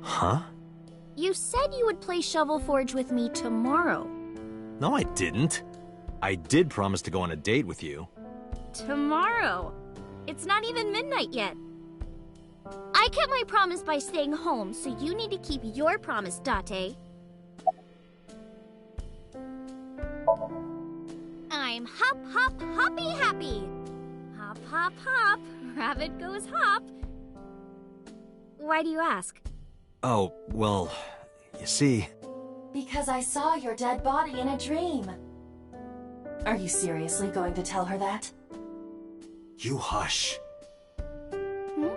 Huh? You said you would play Shovel Forge with me tomorrow. No, I didn't. I did promise to go on a date with you. Tomorrow? It's not even midnight yet. I kept my promise by staying home, so you need to keep your promise, Date. I'm hop, hop, hoppy happy. Hop, hop, hop. Rabbit goes hop. Why do you ask? Oh, well, you see... Because I saw your dead body in a dream. Are you seriously going to tell her that? You hush. Hmm?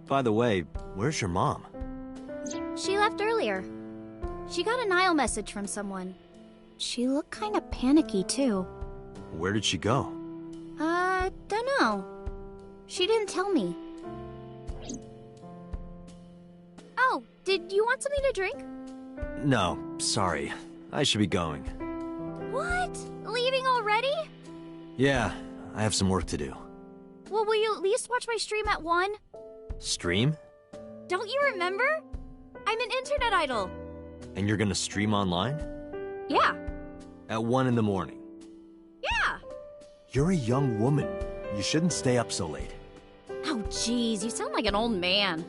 By the way, where's your mom? She left earlier. She got a Nile message from someone. She looked kinda panicky, too. Where did she go? Dunno. She didn't tell me. Oh, did you want something to drink? No, sorry. I should be going. What? Leaving already? Yeah, I have some work to do. Well, will you at least watch my stream at 1? Stream? Don't you remember? I'm an internet idol. And you're gonna stream online? Yeah. At 1 in the morning? Yeah. You're a young woman. You shouldn't stay up so late. Oh, jeez, you sound like an old man.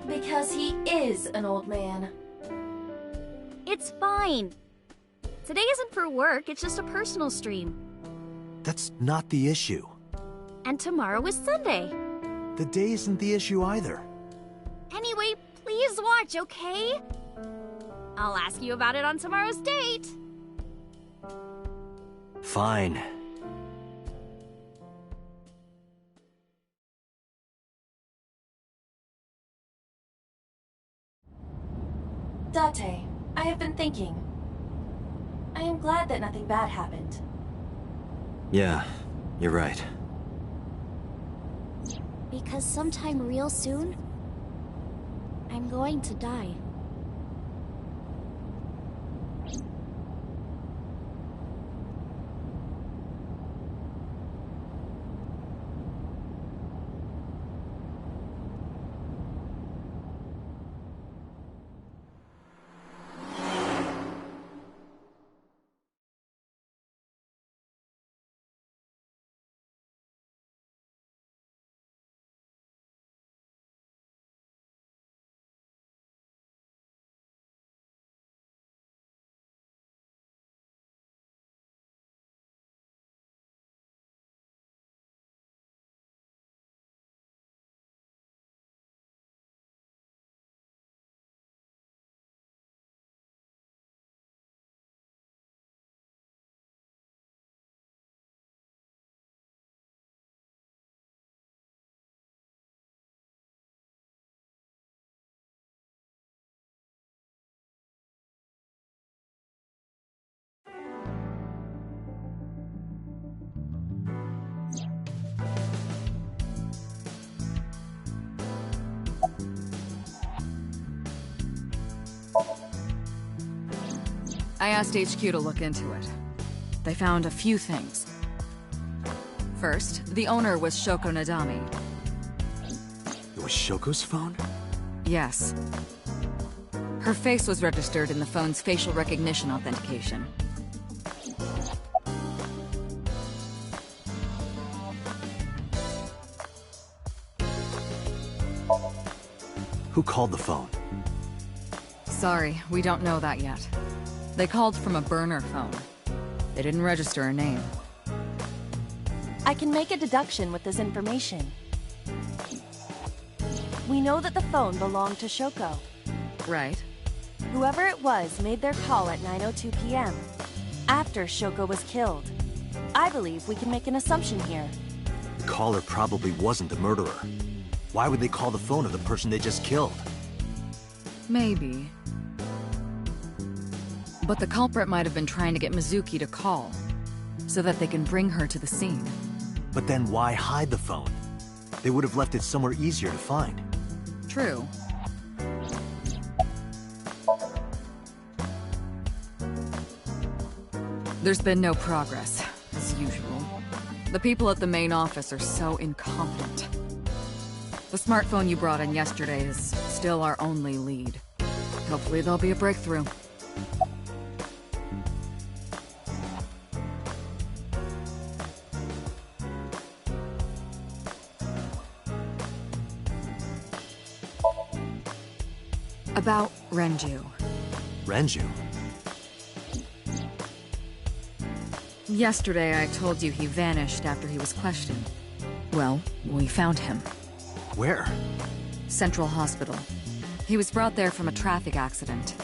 Because he is an old man. It's fine. Today isn't for work, it's just a personal stream. That's not the issue. And tomorrow is Sunday. The day isn't the issue either. Anyway, please watch, okay? I'll ask you about it on tomorrow's date. Fine. Date, I have been thinking. I am glad that nothing bad happened. Yeah, you're right. Because sometime real soon, I'm going to die. I asked HQ to look into it. They found a few things. First, the owner was Shoko Nadami. It was Shoko's phone? Yes. Her face was registered in the phone's facial recognition authentication. Who called the phone? Sorry, we don't know that yet. They called from a burner phone. They didn't register a name. I can make a deduction with this information. We know that the phone belonged to Shoko. Right. Whoever it was made their call at 9:02 p.m. after Shoko was killed. I believe we can make an assumption here. The caller probably wasn't the murderer. Why would they call the phone of the person they just killed? Maybe. But the culprit might have been trying to get Mizuki to call, so that they can bring her to the scene. But then why hide the phone? They would have left it somewhere easier to find. True. There's been no progress, as usual. The people at the main office are so incompetent. The smartphone you brought in yesterday is still our only lead. Hopefully there'll be a breakthrough. About Renju. Renju? Yesterday I told you he vanished after he was questioned. Well, we found him. Where? Central Hospital. He was brought there from a traffic accident.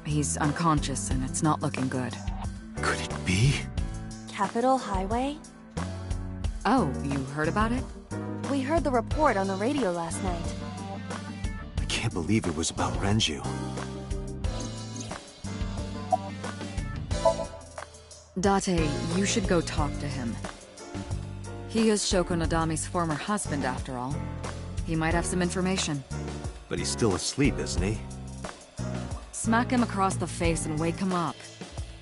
He's unconscious and it's not looking good. Could it be? Capitol Highway? Oh, you heard about it? We heard the report on the radio last night. I can't believe it was about Renju. Date, you should go talk to him. He is Shoko Nadami's former husband, after all. He might have some information. But he's still asleep, isn't he? Smack him across the face and wake him up.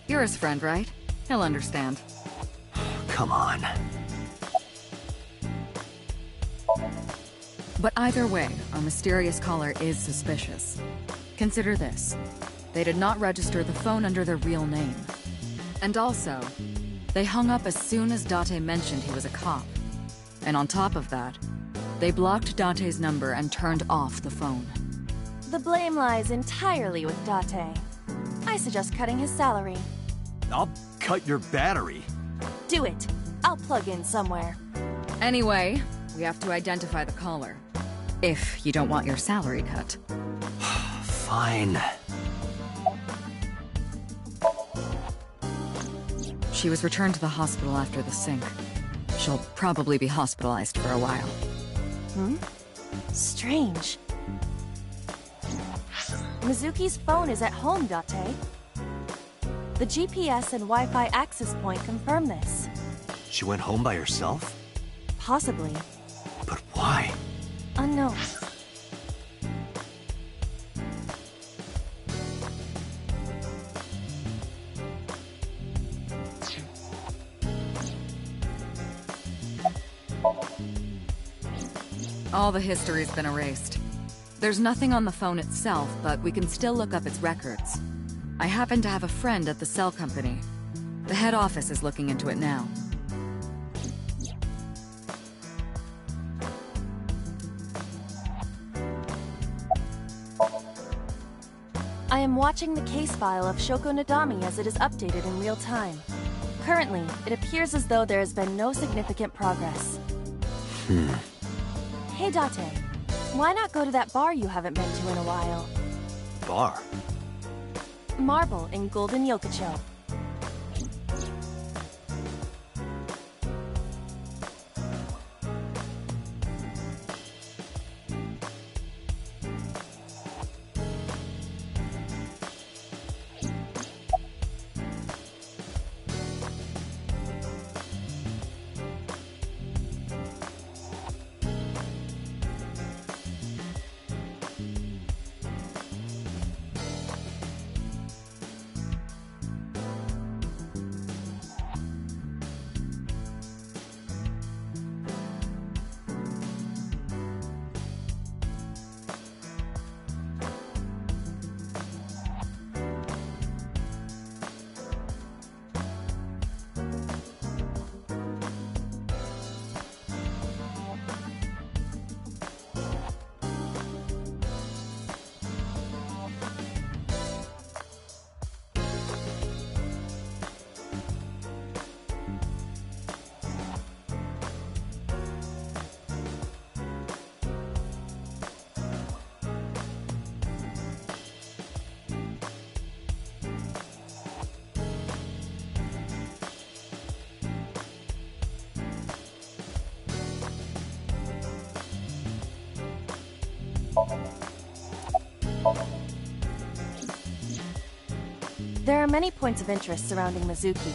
You're his friend, right? He'll understand. Come on. But either way, our mysterious caller is suspicious. Consider this. They did not register the phone under their real name. And also, they hung up as soon as Date mentioned he was a cop. And on top of that, they blocked Date's number and turned off the phone. The blame lies entirely with Date. I suggest cutting his salary. I'll cut your battery. Do it. I'll plug in somewhere. Anyway, we have to identify the caller. If you don't want your salary cut. Fine. She was returned to the hospital after the sync. She'll probably be hospitalized for a while. Strange. Mizuki's phone is at home, Date. The GPS and Wi-Fi access point confirm this. She went home by herself? Possibly. But why? Unknown. All the history's been erased. There's nothing on the phone itself, but we can still look up its records. I happen to have a friend at the cell company. The head office is looking into it now. I am watching the case file of Shoko Nadami as it is updated in real time. Currently, it appears as though there has been no significant progress. Hey Date, why not go to that bar you haven't been to in a while? Bar? Marble in Golden Yokocho. There are many points of interest surrounding Mizuki.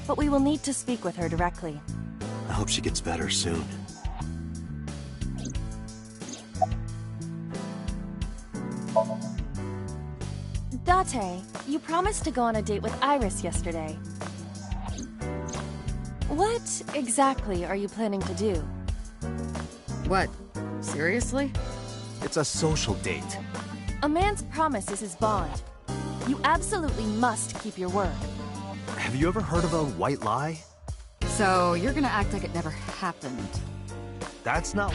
but we will need to speak with her directly. I hope she gets better soon. Date, you promised to go on a date with Iris yesterday. What exactly are you planning to do? What? Seriously? It's a social date. A man's promise is his bond. You absolutely must keep your word. Have you ever heard of a white lie? So, you're gonna act like it never happened. That's not...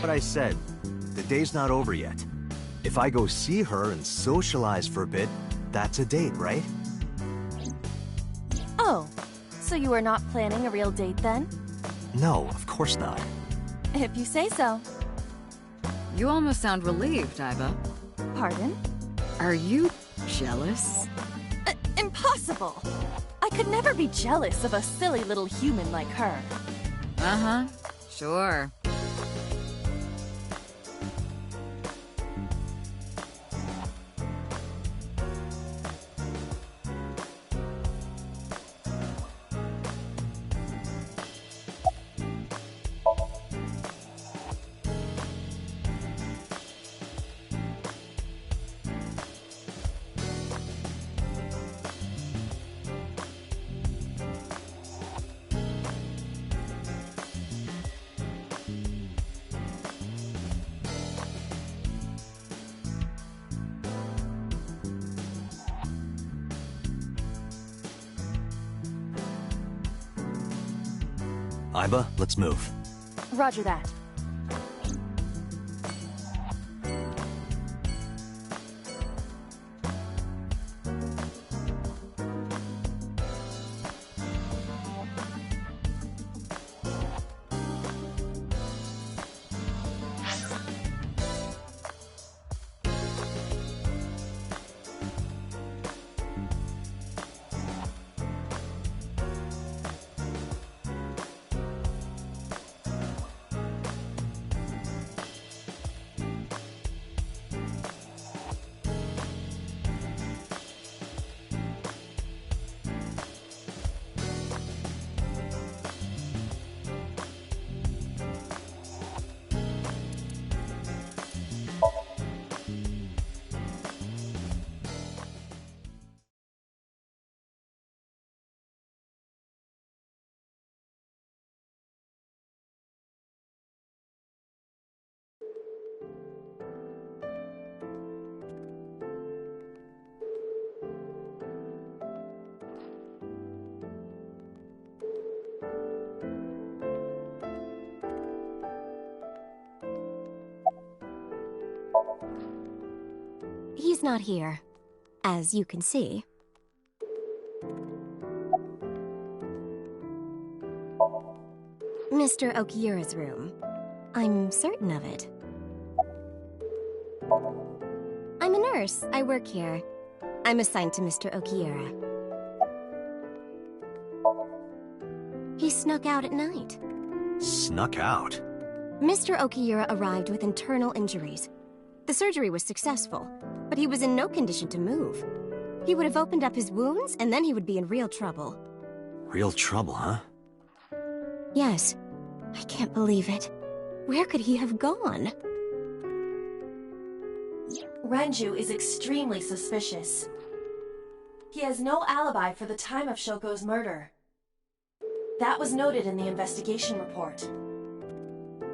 What I said. The day's not over yet. If I go see her and socialize for a bit, that's a date, right? Oh, so you are not planning a real date then? No, of course not. If you say so. You almost sound relieved, Iba. Pardon? Are you jealous? Impossible! I could never be jealous of a silly little human like her. Uh-huh. Sure. Iba, let's move. Roger that. He's not here, as you can see. Mr. Okiura's room. I'm certain of it. I'm a nurse. I work here. I'm assigned to Mr. Okiura. He snuck out at night. Snuck out? Mr. Okiura arrived with internal injuries. The surgery was successful, but he was in no condition to move. He would have opened up his wounds, and then he would be in real trouble. Real trouble, huh? Yes. I can't believe it. Where could he have gone? Renju is extremely suspicious. He has no alibi for the time of Shoko's murder. That was noted in the investigation report.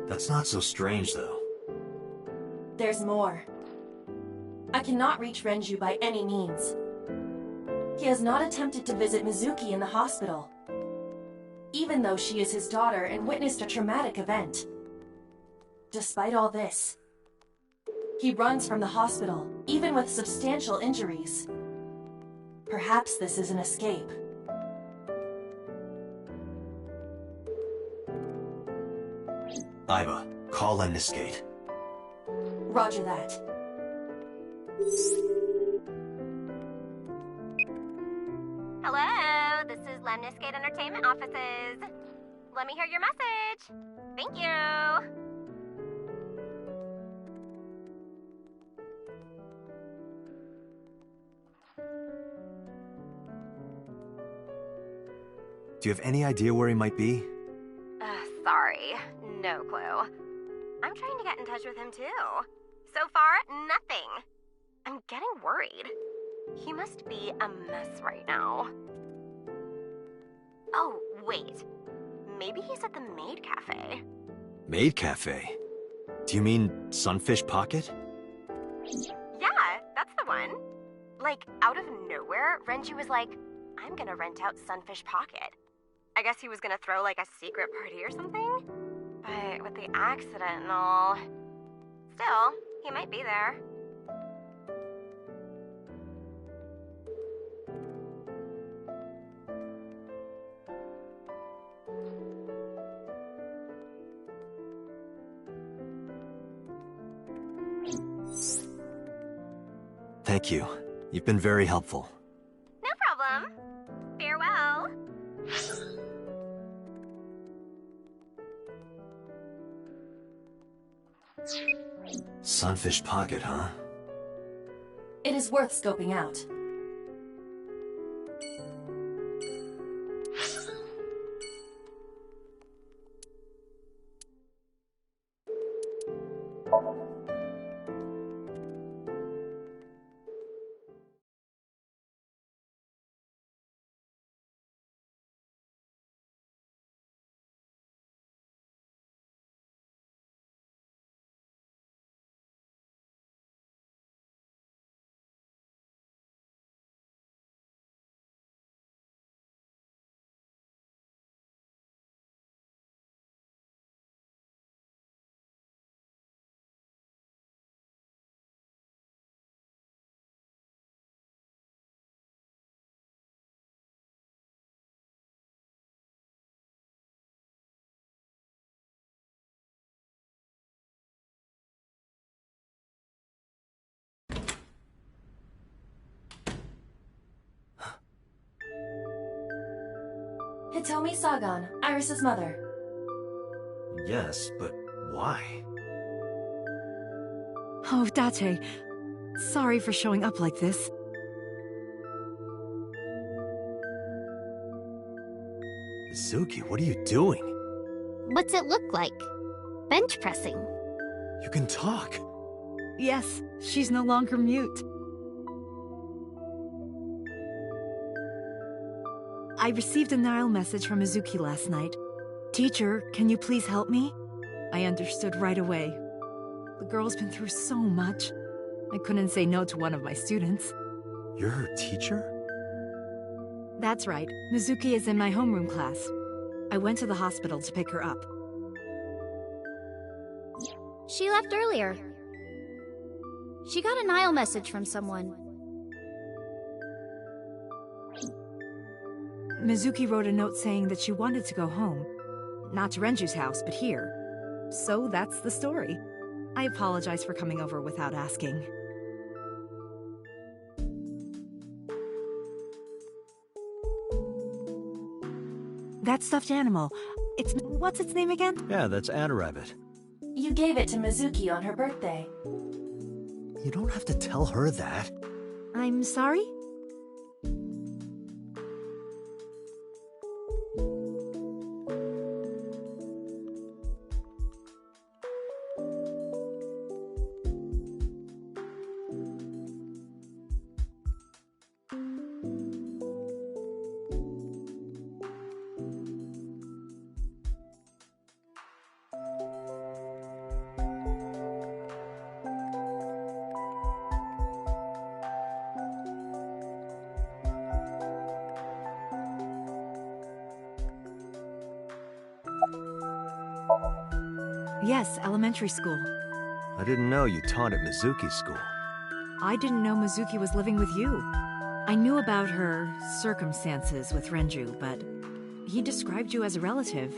That's not so strange, though. There's more. I cannot reach Renju by any means. He has not attempted to visit Mizuki in the hospital, even though she is his daughter and witnessed a traumatic event. Despite all this, he runs from the hospital, even with substantial injuries. Perhaps this is an escape. Iva, call Lemniscate. Roger that. Hello, this is Lemniscate Entertainment Offices. Let me hear your message. Thank you. Do you have any idea where he might be? Sorry, no clue. I'm trying to get in touch with him too. So far, nothing. I'm getting worried. He must be a mess right now. Oh, wait. Maybe he's at the Maid Cafe. Maid Cafe? Do you mean Sunfish Pocket? Yeah, that's the one. Like, out of nowhere, Renju was like, I'm gonna rent out Sunfish Pocket. I guess he was gonna throw like a secret party or something? But with the accident and all... Still, he might be there. Thank you. You've been very helpful. No problem. Farewell. Sunfish Pocket, huh? It is worth scoping out. Hitomi Sagan, Iris's mother. Yes, but why? Oh, Date. Sorry for showing up like this. Mizuki, what are you doing? What's it look like? Bench pressing. You can talk. Yes, she's no longer mute. I received a Nile message from Mizuki last night. Teacher, can you please help me? I understood right away. The girl's been through so much. I couldn't say no to one of my students. You're her teacher? That's right. Mizuki is in my homeroom class. I went to the hospital to pick her up. She left earlier. She got a Nile message from someone. Mizuki wrote a note saying that she wanted to go home. Not to Renju's house, but here. So that's the story. I apologize for coming over without asking. That stuffed animal, what's its name again? Yeah, that's Rabbit. You gave it to Mizuki on her birthday. You don't have to tell her that. I'm sorry? Yes, elementary school. I didn't know you taught at Mizuki's school. I didn't know Mizuki was living with you. I knew about her circumstances with Renju, but he described you as a relative.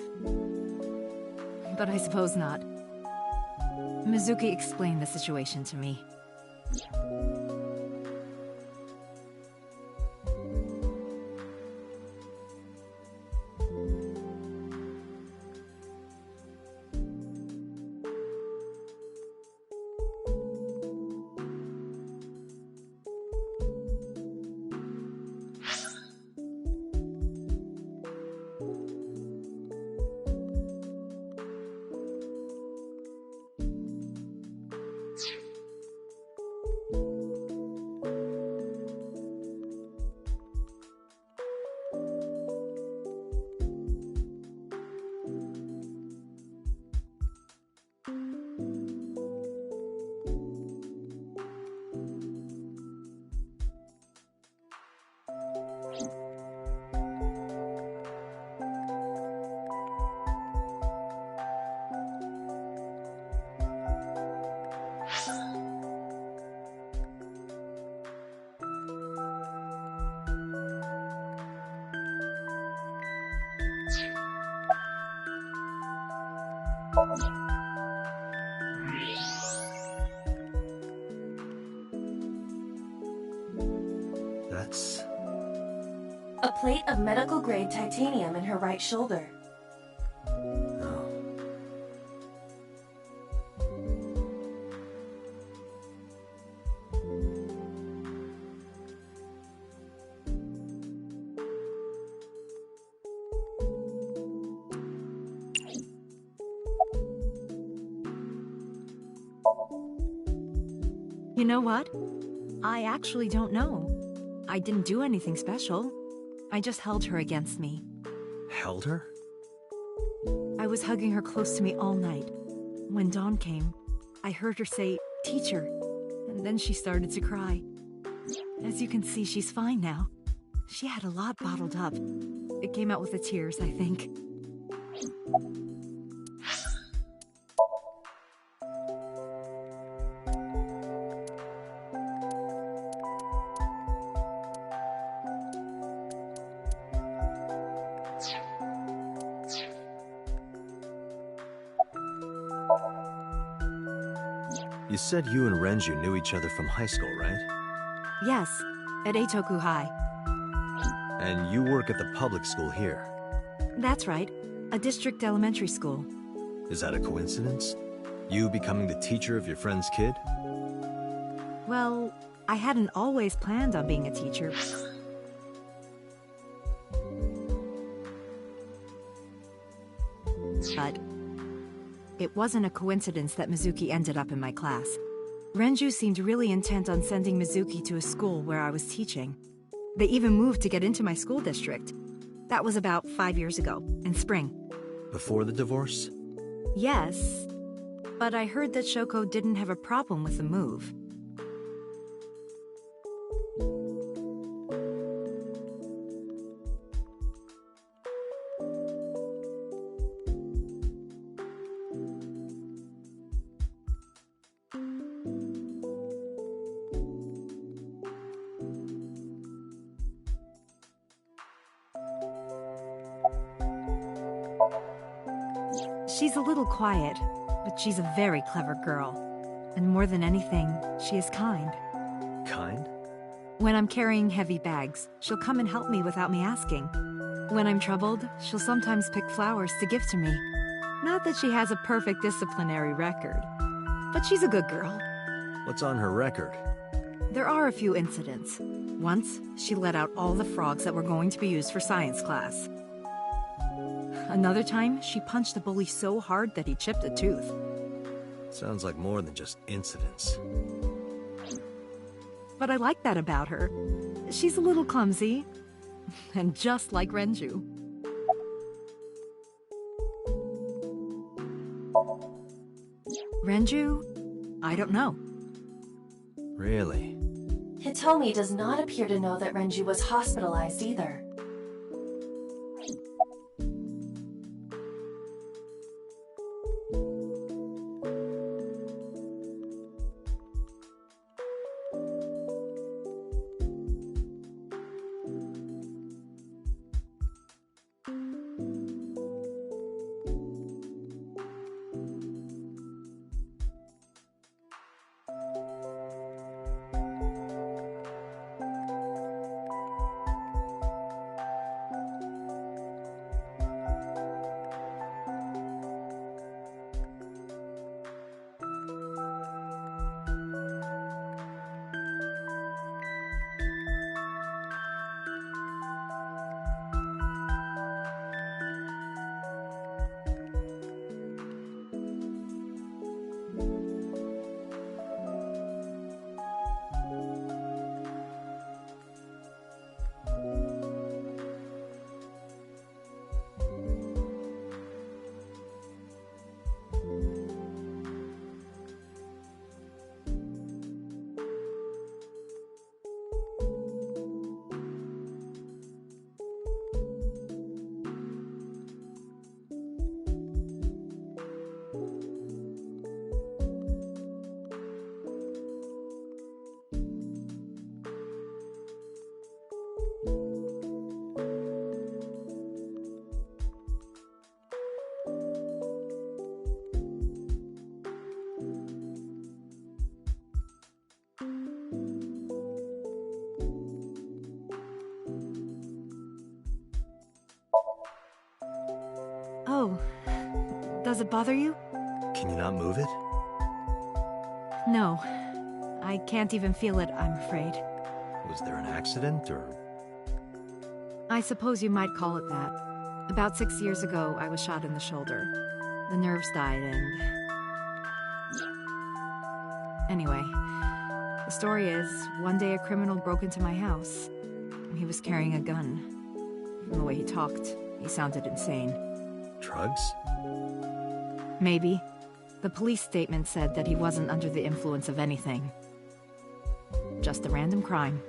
but I suppose not. Mizuki explained the situation to me. That's... A plate of medical-grade titanium in her right shoulder. no. You know what? I actually don't know. I didn't do anything special. I just held her against me. Held her? I was hugging her close to me all night. When dawn came, I heard her say, "Teacher," and then she started to cry. As you can see, she's fine now. She had a lot bottled up. It came out with the tears, I think. You said you and Renju knew each other from high school, right? Yes, at Eitoku High. And you work at the public school here. That's right, a district elementary school. Is that a coincidence? You becoming the teacher of your friend's kid? Well, I hadn't always planned on being a teacher. But it wasn't a coincidence that Mizuki ended up in my class. Renju seemed really intent on sending Mizuki to a school where I was teaching. They even moved to get into my school district. That was about 5 years ago, in spring. Before the divorce? Yes, but I heard that Shoko didn't have a problem with the move. She's a little quiet, but she's a very clever girl. And more than anything, she is kind. Kind? When I'm carrying heavy bags, she'll come and help me without me asking. When I'm troubled, she'll sometimes pick flowers to give to me. Not that she has a perfect disciplinary record, but she's a good girl. What's on her record? There are a few incidents. Once, she let out all the frogs that were going to be used for science class. Another time, she punched a bully so hard that he chipped a tooth. Sounds like more than just incidents. But I like that about her. She's a little clumsy, and just like Renju. Renju? I don't know. Really? Hitomi does not appear to know that Renju was hospitalized either. Oh, does it bother you? Can you not move it? No. I can't even feel it, I'm afraid. Was there an accident, or...? I suppose you might call it that. About 6 years ago, I was shot in the shoulder. The nerves died and... Anyway, the story is, one day a criminal broke into my house. He was carrying a gun. From the way he talked, he sounded insane. Drugs? Maybe. The police statement said that he wasn't under the influence of anything. Just a random crime.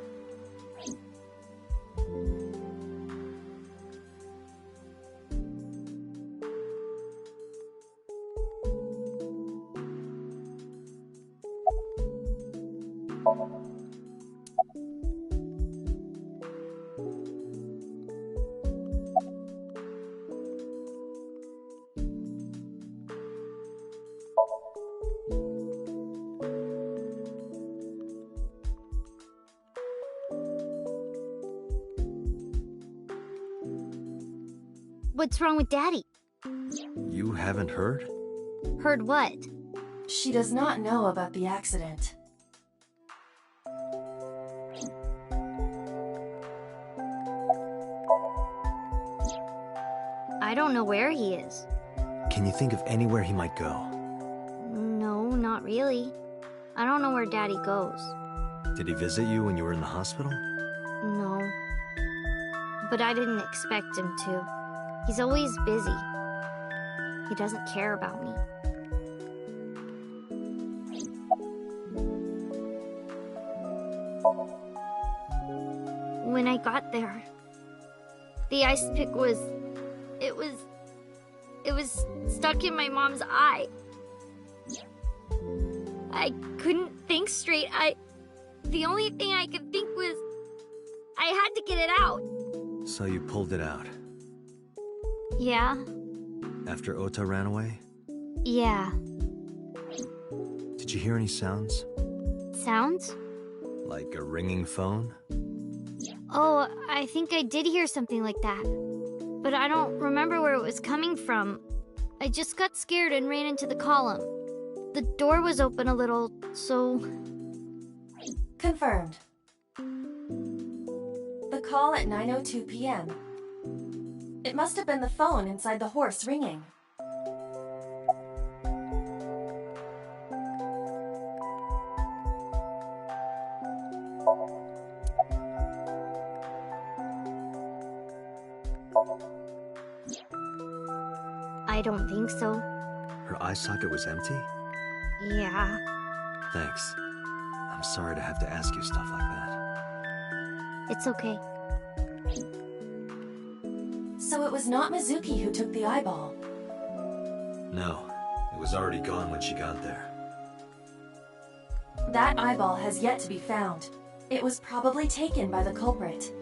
What's wrong with Daddy? You haven't heard? Heard what? She does not know about the accident. I don't know where he is. Can you think of anywhere he might go? No, not really. I don't know where Daddy goes. Did he visit you when you were in the hospital? No. But I didn't expect him to. He's always busy. He doesn't care about me. When I got there, the ice pick was stuck in my mom's eye. I couldn't think straight. The only thing I could think was I had to get it out. So you pulled it out? Yeah. After Ota ran away? Yeah. Did you hear any sounds? Sounds? Like a ringing phone? Oh, I think I did hear something like that. But I don't remember where it was coming from. I just got scared and ran into the column. The door was open a little, so... Confirmed. The call at 9:02 p.m. It must have been the phone inside the horse ringing. I don't think so. Her eye socket was empty? Yeah. Thanks. I'm sorry to have to ask you stuff like that. It's okay. So it was not Mizuki who took the eyeball. No, it was already gone when she got there. That eyeball has yet to be found. It was probably taken by the culprit.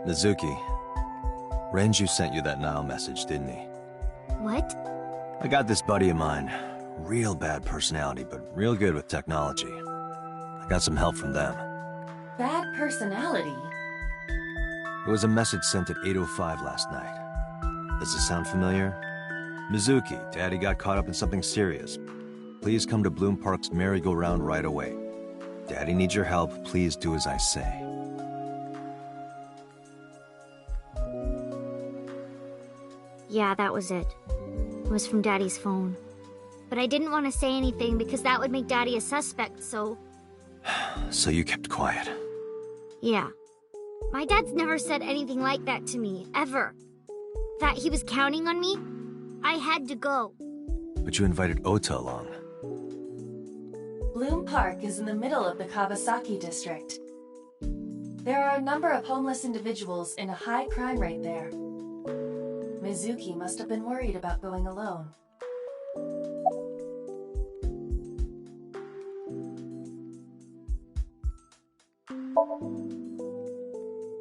Mizuki, Renju sent you that Nile message, didn't he? What? I got this buddy of mine. Real bad personality, but real good with technology. I got some help from them. Bad personality? It was a message sent at 8:05 last night. Does it sound familiar? Mizuki, Daddy got caught up in something serious. Please come to Bloom Park's merry-go-round right away. Daddy needs your help. Please do as I say. Yeah, that was it. It was from Daddy's phone. But I didn't want to say anything because that would make Daddy a suspect, so... So you kept quiet? Yeah. My dad's never said anything like that to me, ever. that he was counting on me, I had to go. But you invited Ota along. Bloom Park is in the middle of the Kawasaki district. There are a number of homeless individuals in a high crime rate there. Mizuki must have been worried about going alone.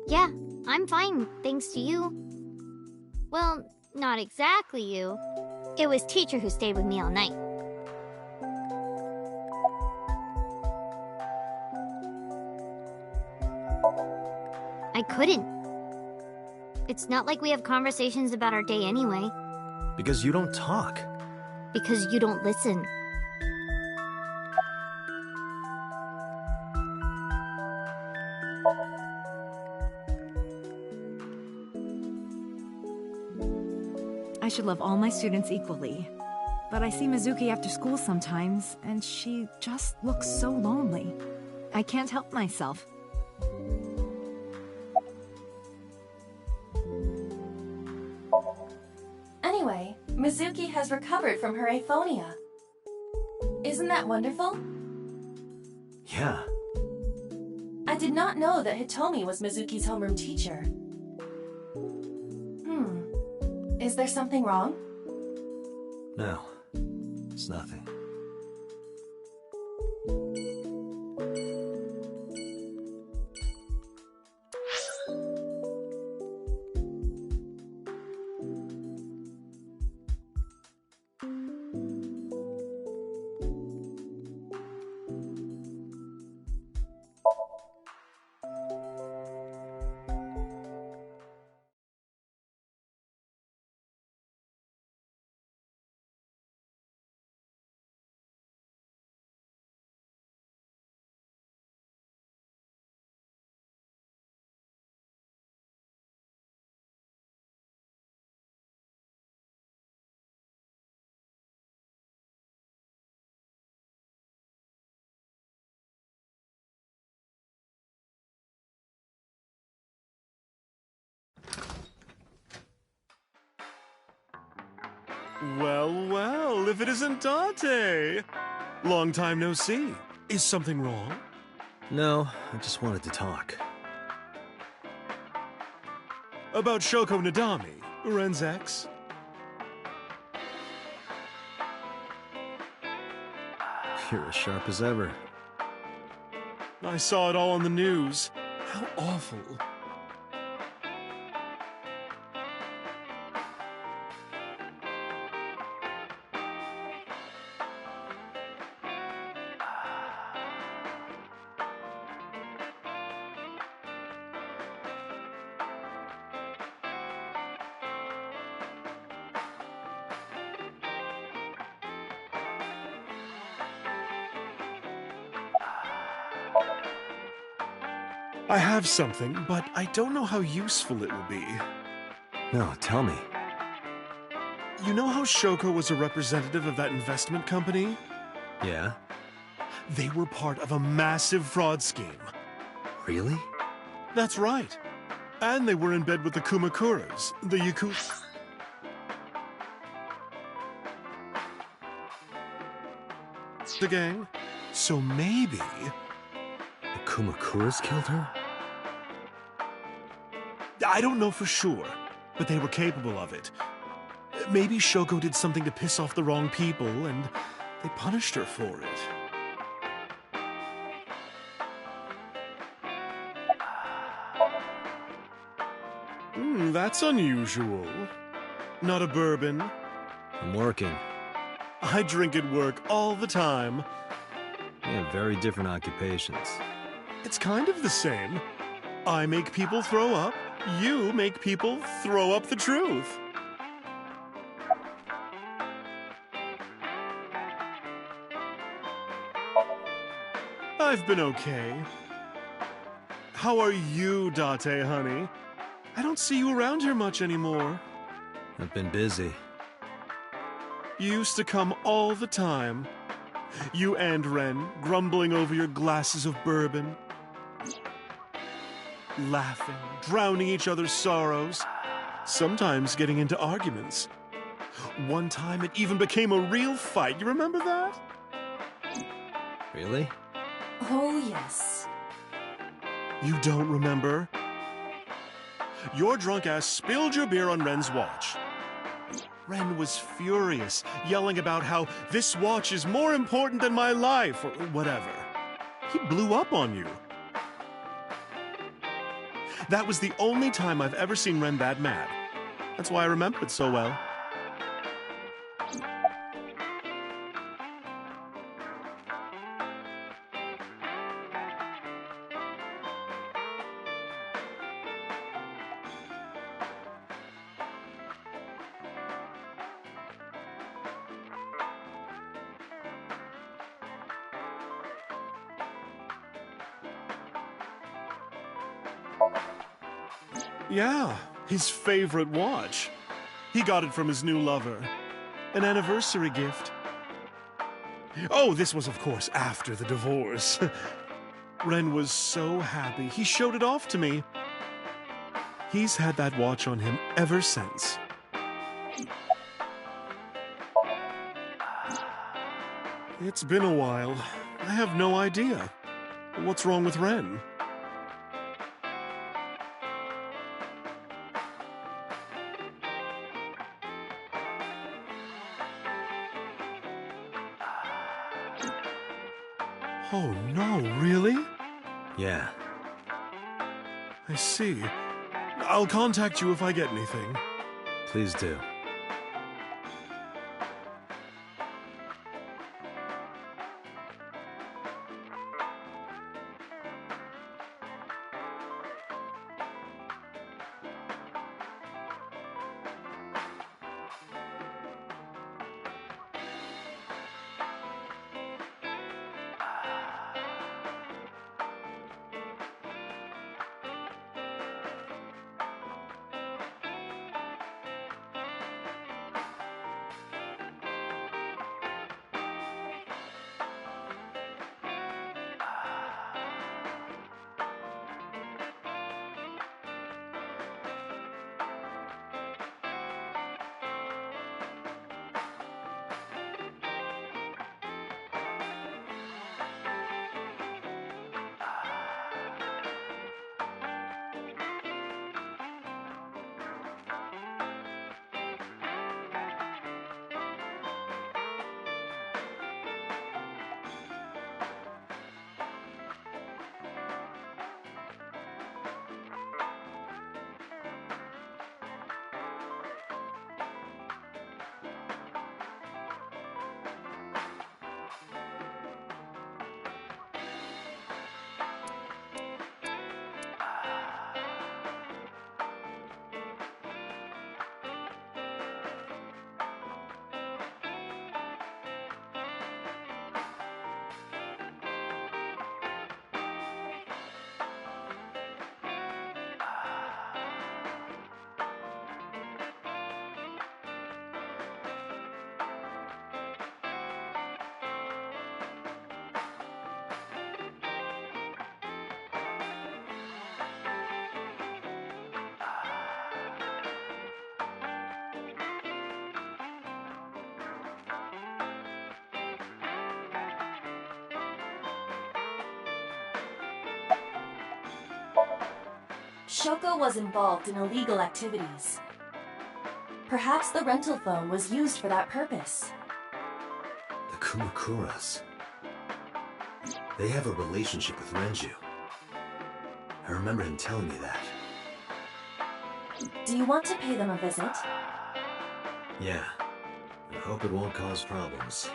Yeah, I'm fine, thanks to you. Well, not exactly you. It was teacher who stayed with me all night. I couldn't. It's not like we have conversations about our day anyway. Because you don't talk. Because you don't listen. I should love all my students equally. But I see Mizuki after school sometimes, and she just looks so lonely. I can't help myself. Anyway, Mizuki has recovered from her aphonia. Isn't that wonderful? Yeah. I did not know that Hitomi was Mizuki's homeroom teacher. Is there something wrong? No. It's nothing. Well, well, if it isn't Date! Long time no see. Is something wrong? No, I just wanted to talk. About Shoko Nadami, Ren's ex? You're as sharp as ever. I saw it all on the news. How awful. I have something, but I don't know how useful it will be. No, tell me. You know how Shoko was a representative of that investment company? Yeah? They were part of a massive fraud scheme. Really? That's right. And they were in bed with the Kumakuras, the Yakuza. The gang. So maybe... The Kumakuras killed her? I don't know for sure, but they were capable of it. Maybe Shoko did something to piss off the wrong people, and they punished her for it. That's unusual. Not a bourbon. I'm working. I drink at work all the time. Yeah, very different occupations. It's kind of the same. I make people throw up. You make people throw up the truth. I've been okay. How are you, Date, honey? I don't see you around here much anymore. I've been busy. You used to come all the time. You and Ren, grumbling over your glasses of bourbon. Laughing, drowning each other's sorrows. sometimes getting into arguments. One time it even became a real fight. You remember that? Really? Oh, yes. You don't remember? Your drunk ass spilled your beer on Ren's watch. Ren was furious, yelling about how this watch is more important than my life, or whatever. He blew up on you. That was the only time I've ever seen Ren that mad. That's why I remember it so well. Yeah, his favorite watch. He got it from his new lover. An anniversary gift. Oh, this was, of course, after the divorce. Ren was so happy. He showed it off to me. He's had that watch on him ever since. It's been a while. I have no idea. What's wrong with Ren? Oh, no, really? Yeah. I see. I'll contact you if I get anything. Please do. Shoko was involved in illegal activities. Perhaps the rental phone was used for that purpose. The Kumakuras. They have a relationship with Renju. I remember him telling me that. Do you want to pay them a visit? Yeah. I hope it won't cause problems.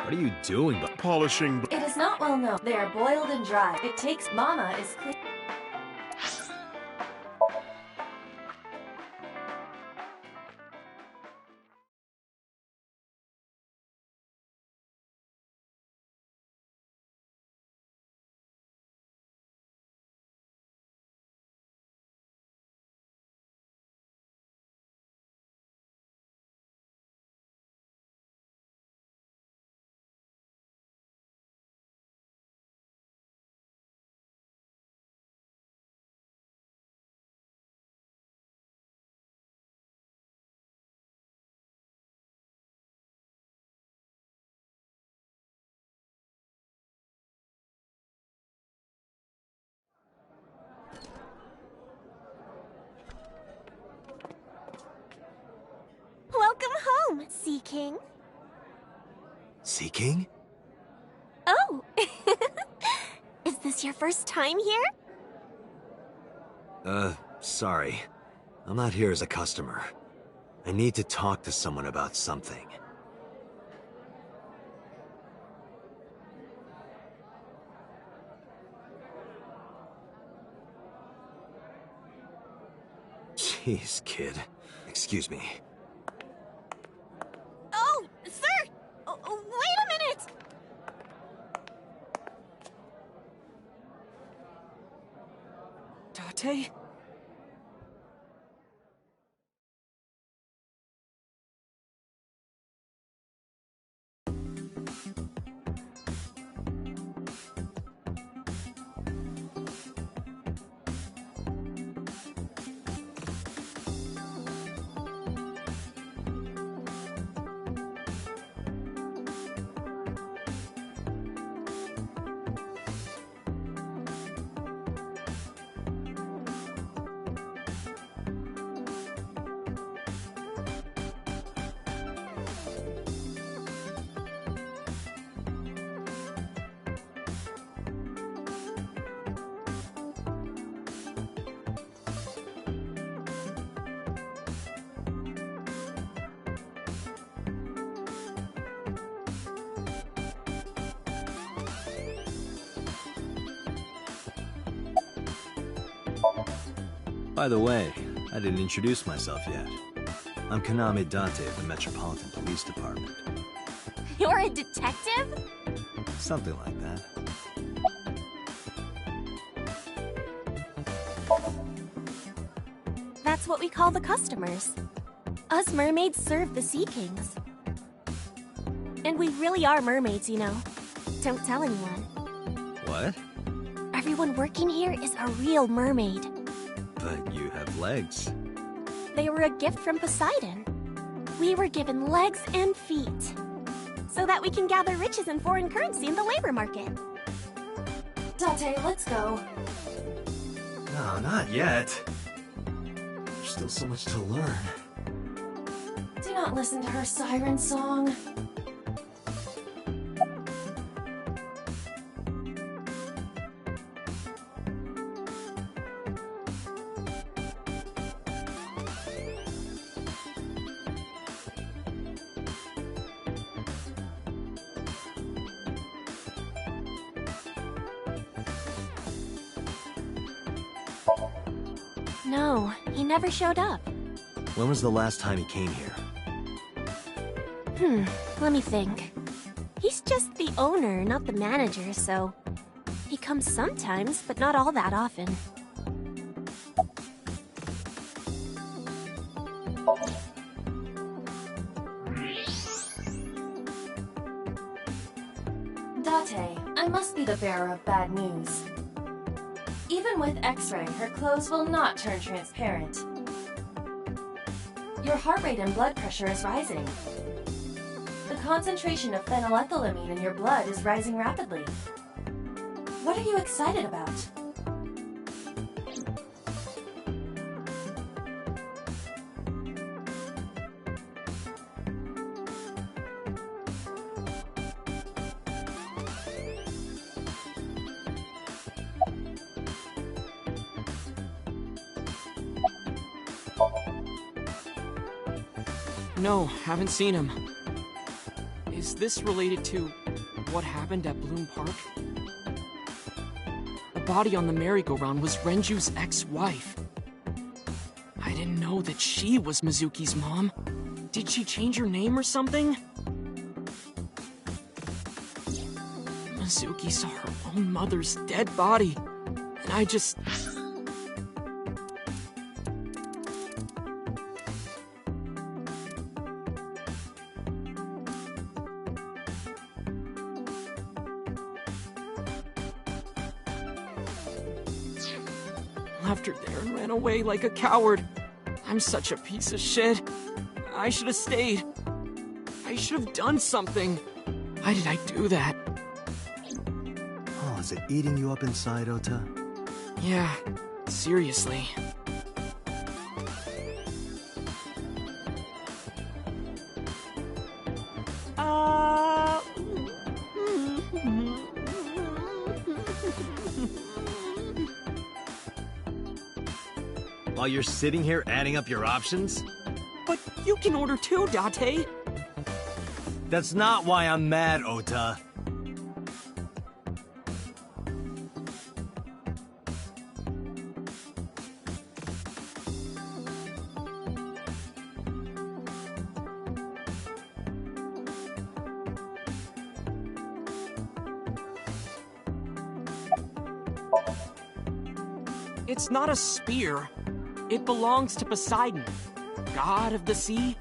What are you doing? Polishing. It is not well known. They are boiled and dry. It takes Mama is clean. Welcome home, Sea King. Sea King? Oh! Is this your first time here? Sorry. I'm not here as a customer. I need to talk to someone about something. Jeez, kid. Excuse me. Oh, sir! Wait a minute! Date? By the way, I didn't introduce myself yet. I'm Kaname Date of the Metropolitan Police Department. You're a detective? Something like that. That's what we call the customers. Us mermaids serve the Sea Kings. And we really are mermaids, you know. Don't tell anyone. What? Everyone working here is a real mermaid. But you have legs. They were a gift from Poseidon. We were given legs and feet. So that we can gather riches and foreign currency in the labor market. Date, let's go. No, not yet. There's still so much to learn. Do not listen to her siren song. No, he never showed up. When was the last time he came here? Let me think. He's just the owner, not the manager, so... He comes sometimes, but not all that often. Date, I must be the bearer of bad news. Even with X-ray, her clothes will not turn transparent. Your heart rate and blood pressure is rising. The concentration of phenylethylamine in your blood is rising rapidly. What are you excited about? No, haven't seen him. Is this related to what happened at Bloom Park? The body on the merry-go-round was Renju's ex-wife. I didn't know that she was Mizuki's mom. Did she change her name or something? Mizuki saw her own mother's dead body, and I just... left her there and ran away like a coward. I'm such a piece of shit. I should have stayed. I should have done something. Why did I do that? Oh, is it eating you up inside, Ota? Yeah, seriously. While you're sitting here adding up your options? But you can order too, Date. That's not why I'm mad, Ota. It's not a spear. It belongs to Poseidon, god of the sea.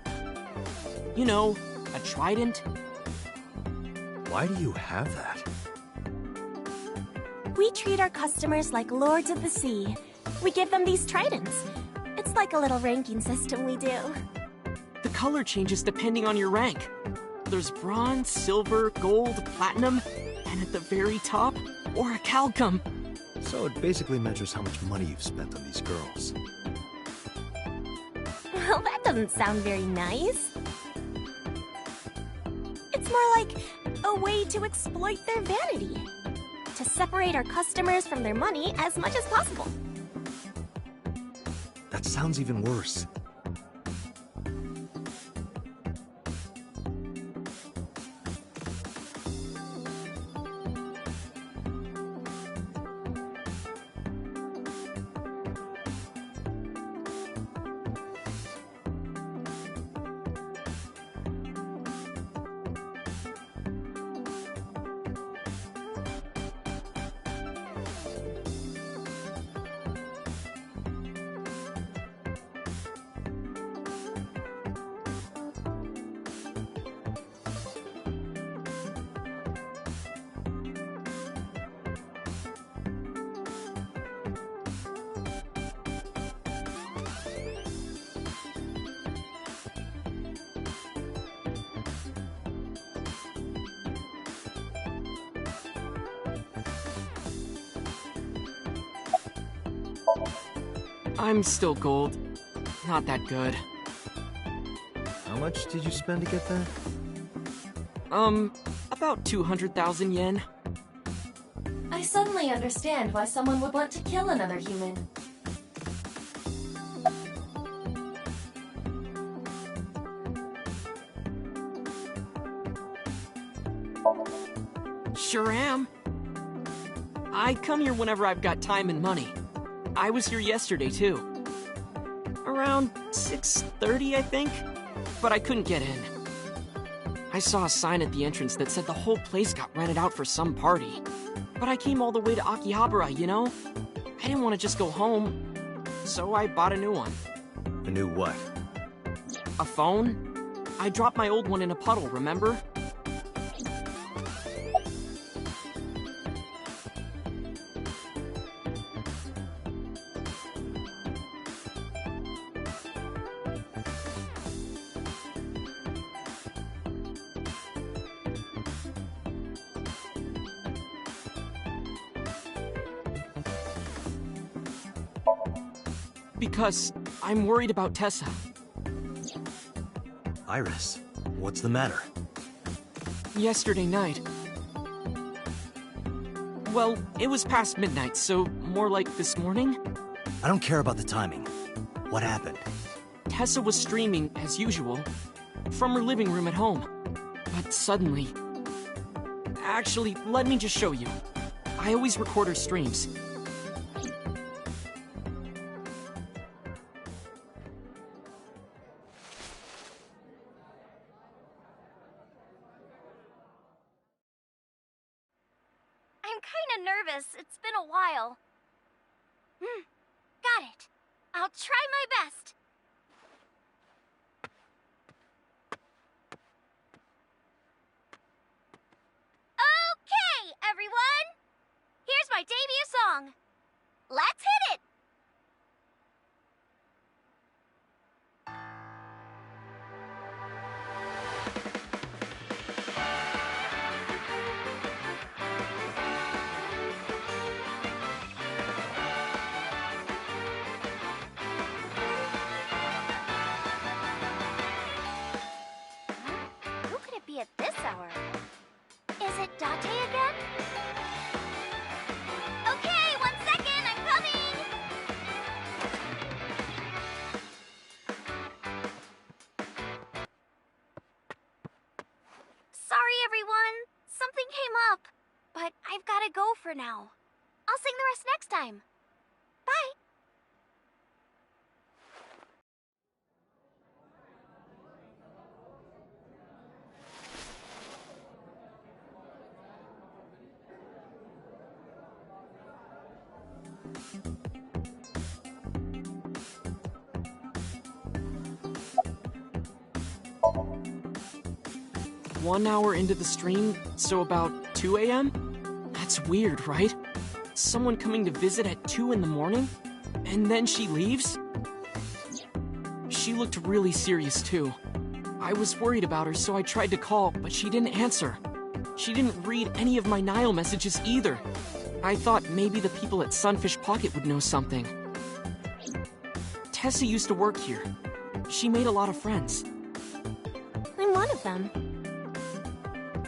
You know, a trident. Why do you have that? We treat our customers like lords of the sea. We give them these tridents. It's like a little ranking system we do. The color changes depending on your rank. There's bronze, silver, gold, platinum, and at the very top, orichalcum. So it basically measures how much money you've spent on these girls. Well, that doesn't sound very nice. It's more like a way to exploit their vanity. To separate our customers from their money as much as possible. That sounds even worse. I'm still gold. Not that good. How much did you spend to get that? About 200,000 yen. I suddenly understand why someone would want to kill another human. Sure am. I come here whenever I've got time and money. I was here yesterday, too. Around 6:30, I think? But I couldn't get in. I saw a sign at the entrance that said the whole place got rented out for some party. But I came all the way to Akihabara, you know? I didn't want to just go home, so I bought a new one. A new what? A phone? I dropped my old one in a puddle, remember? Because I'm worried about Tessa. Iris, what's the matter? Yesterday night. Well, it was past midnight, so more like this morning. I don't care about the timing. What happened? Tessa was streaming, as usual, from her living room at home. but suddenly... Actually, let me just show you. I always record her streams. I'm kinda nervous. It's been a while. Got it. I'll try my best. Okay, everyone! Here's my debut song. Let's hit it! Who could it be at this hour? Is it Date again? Okay, 1 second, I'm coming! Sorry, everyone. Something came up. But I've gotta go for now. I'll sing the rest next time. Bye! One hour into the stream, so about 2 a.m.? That's weird, right? Someone coming to visit at 2 in the morning? And then she leaves? She looked really serious, too. I was worried about her, so I tried to call, but she didn't answer. She didn't read any of my Nile messages either. I thought maybe the people at Sunfish Pocket would know something. Tessa used to work here. She made a lot of friends. I'm one of them.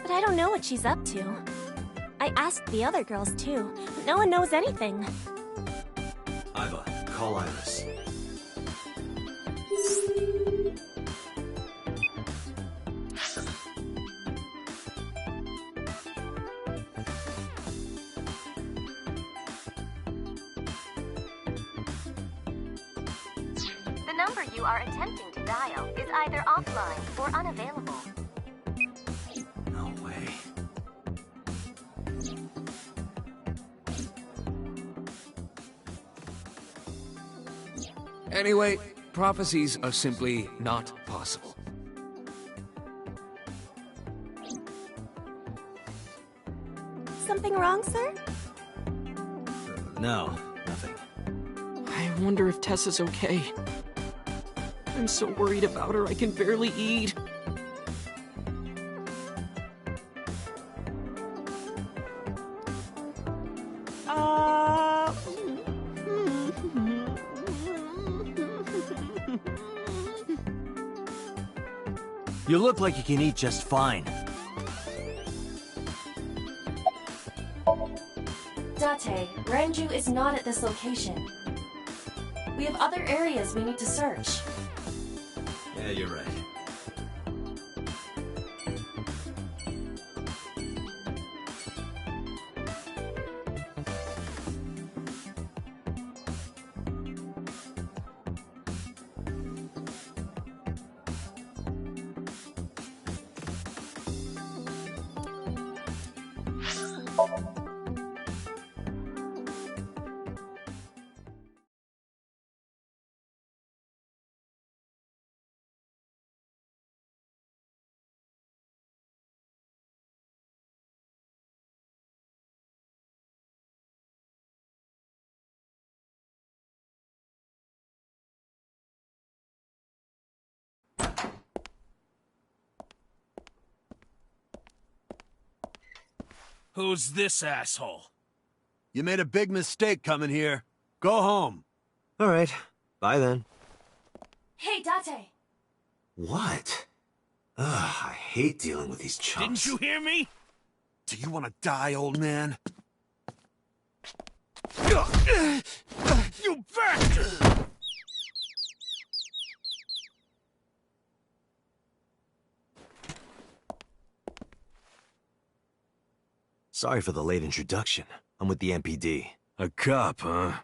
But I don't know what she's up to. I asked the other girls too, but no one knows anything. Iva, call Iris. The number you are attempting to dial is either offline or unavailable. No way. Anyway, prophecies are simply not possible. Something wrong, sir? No, nothing. I wonder if Tessa's okay. I'm so worried about her, I can barely eat. You look like you can eat just fine. Date, Renju is not at this location. We have other areas we need to search. Yeah, you're right. Who's this asshole? You made a big mistake coming here. Go home. All right. Bye then. Hey, Date! What? Ugh, I hate dealing with these chumps. Didn't you hear me? Do you want to die, old man? You bastard! Sorry for the late introduction. I'm with the MPD. A cop, huh?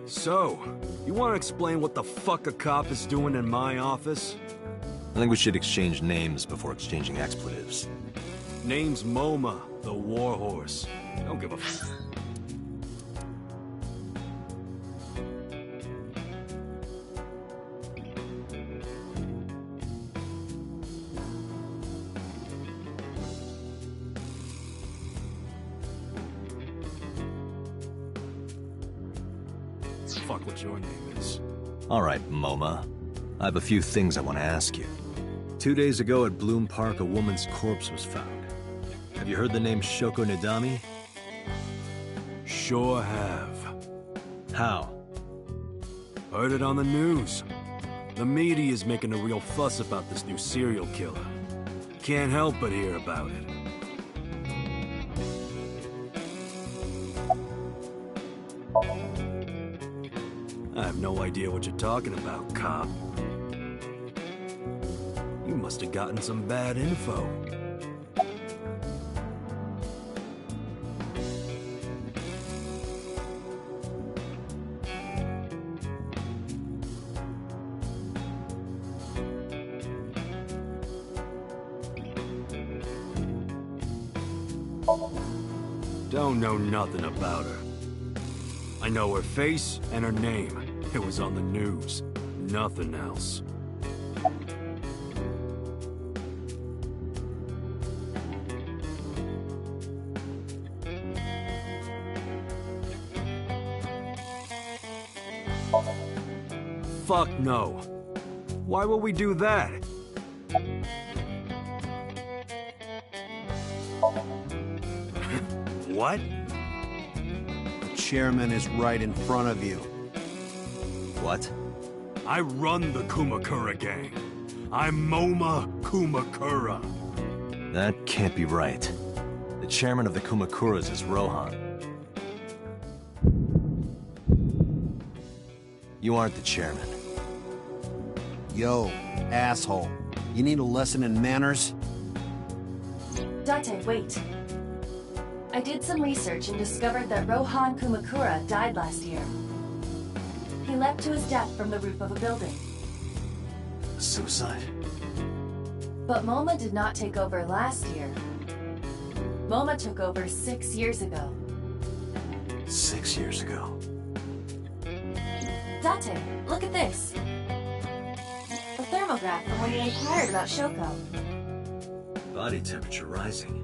So, you want to explain what the fuck a cop is doing in my office? I think we should exchange names before exchanging expletives. Name's MoMA, the warhorse. Don't give a f. Fuck what your name is. All right, MoMA. I have a few things I want to ask you. 2 days ago at Bloom Park, a woman's corpse was found. Have you heard the name Shoko Nidami? Sure have. How? Heard it on the news. The media's making a real fuss about this new serial killer. Can't help but hear about it. I have no idea what you're talking about, cop. You must have gotten some bad info. Don't know nothing about her. I know her face and her name. It was on the news. Nothing else. Fuck no. Why would we do that? What? The chairman is right in front of you. What? I run the Kumakura gang. I'm MoMA Kumakura. That can't be right. The chairman of the Kumakuras is Rohan. You aren't the chairman. Yo, asshole. You need a lesson in manners? Date, wait. I did some research and discovered that Rohan Kumakura died last year. He leapt to his death from the roof of a building. Suicide? But MoMA did not take over last year. MoMA took over 6 years ago. 6 years ago. Date, look at this. A thermograph from when you inquired about Shoko. Body temperature rising.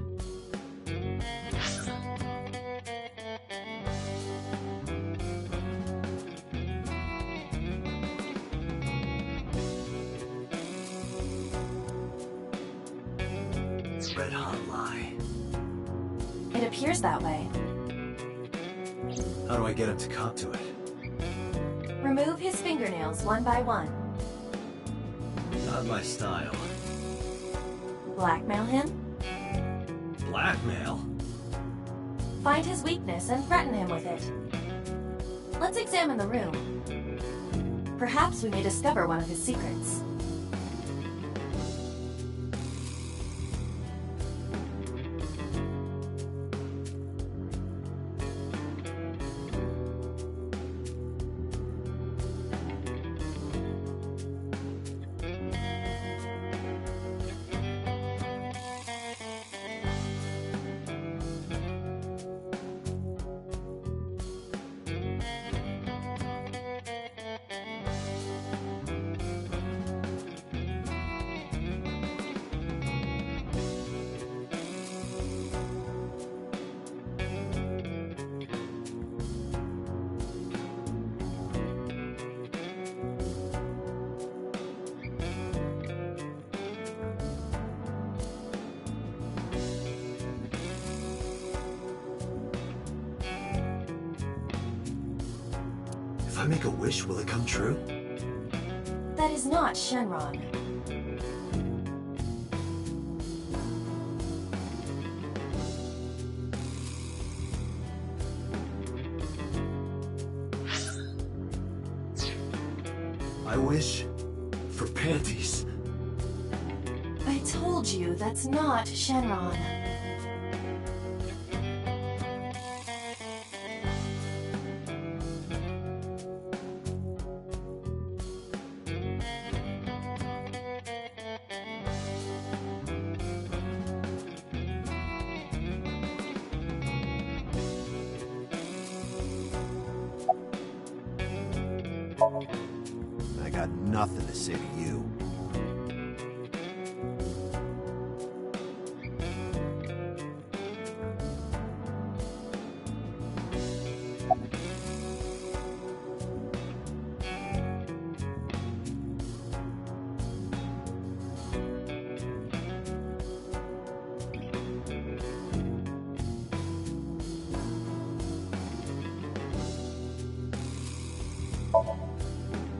Red hot lie. It appears that way. How do I get him to cop to it? Remove his fingernails one by one. Not my style. Blackmail him. Blackmail? Find his weakness and threaten him with it. Let's examine the room. Perhaps we may discover one of his secrets. If I make a wish, will it come true? That is not Shenron. I wish for panties. I told you that's not Shenron. I got nothing to say to you.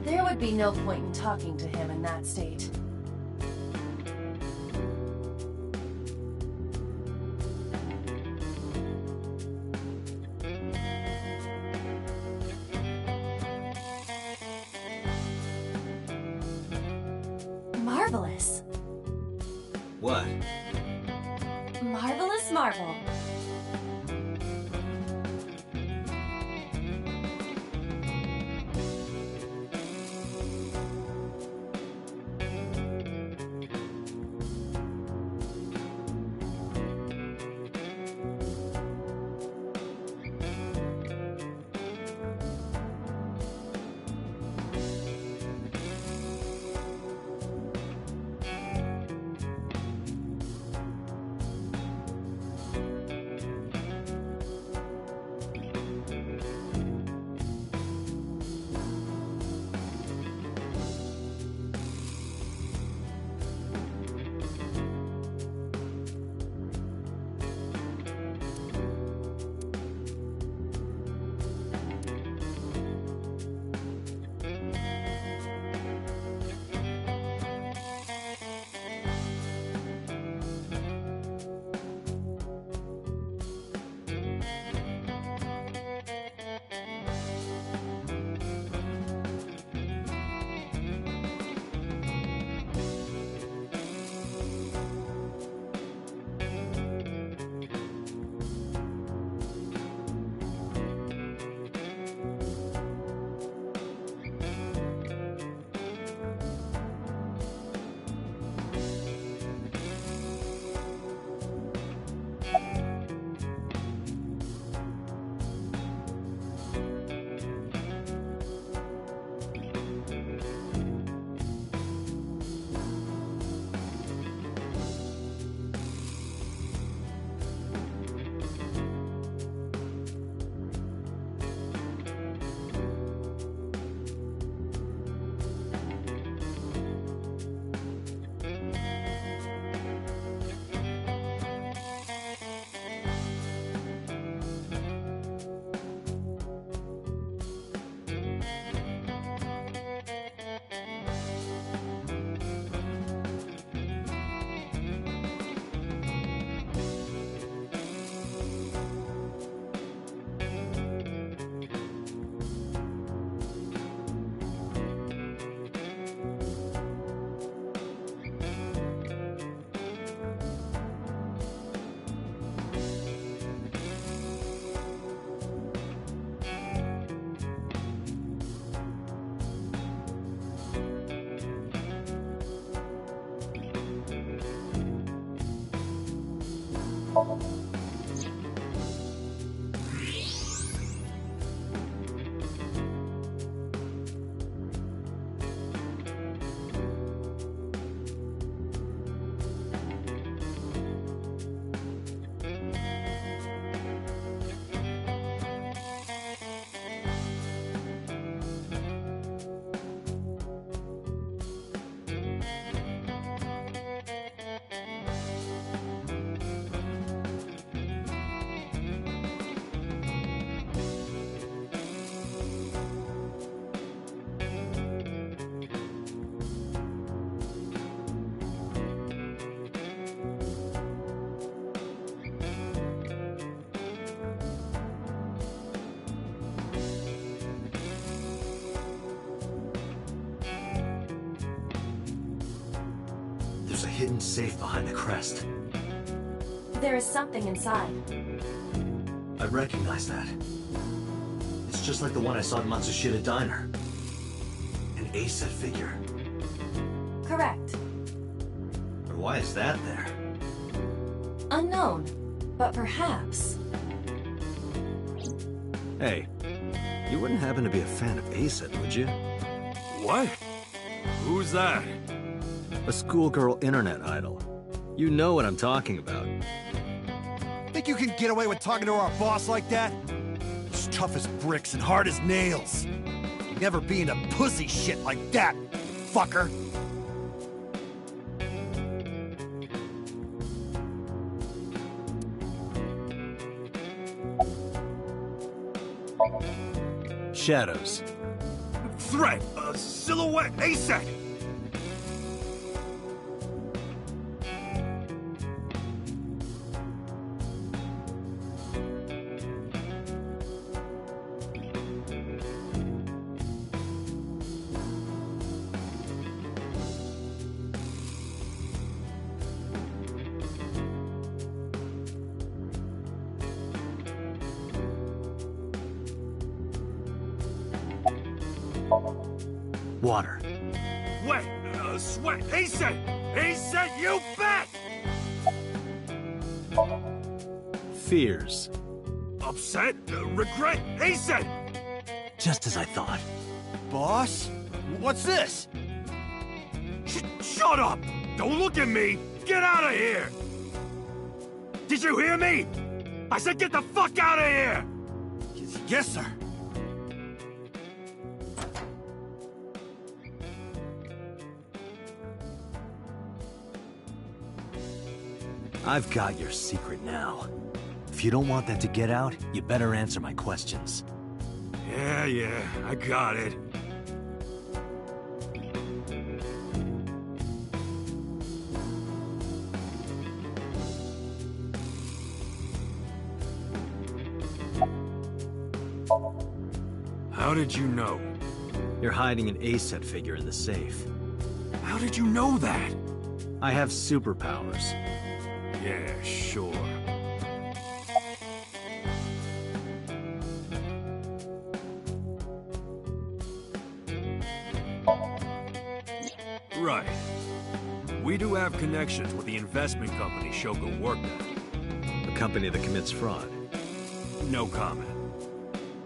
There would be no point in talking to him in that state. Marvelous. What? Marvelous Marvel. There's a hidden safe behind the crest. There is something inside. I recognize that. It's just like the one I saw at Matsushita Diner. An A-set figure. Correct. But why is that there? Unknown, but perhaps. Hey, you wouldn't happen to be a fan of A-set, would you? What? Who's that? A schoolgirl internet idol. You know what I'm talking about. Think you can get away with talking to our boss like that? He's tough as bricks and hard as nails. You'd never be into pussy shit like that, you fucker. Shadows. Threat! Silhouette! A-set! Water. Wet! Sweat! A-set! A-set, you bet! Fears. Upset? Regret? A-set! Just as I thought. Boss? What's this? Shut up! Don't look at me! Get out of here! Did you hear me? I said get the fuck out of here! Yes, sir. I've got your secret now. If you don't want that to get out, you better answer my questions. Yeah, I got it. How did you know? You're hiding an A-set figure in the safe. How did you know that? I have superpowers. Yeah, sure. Right. We do have connections with the investment company Shoko worked at. A company that commits fraud. No comment.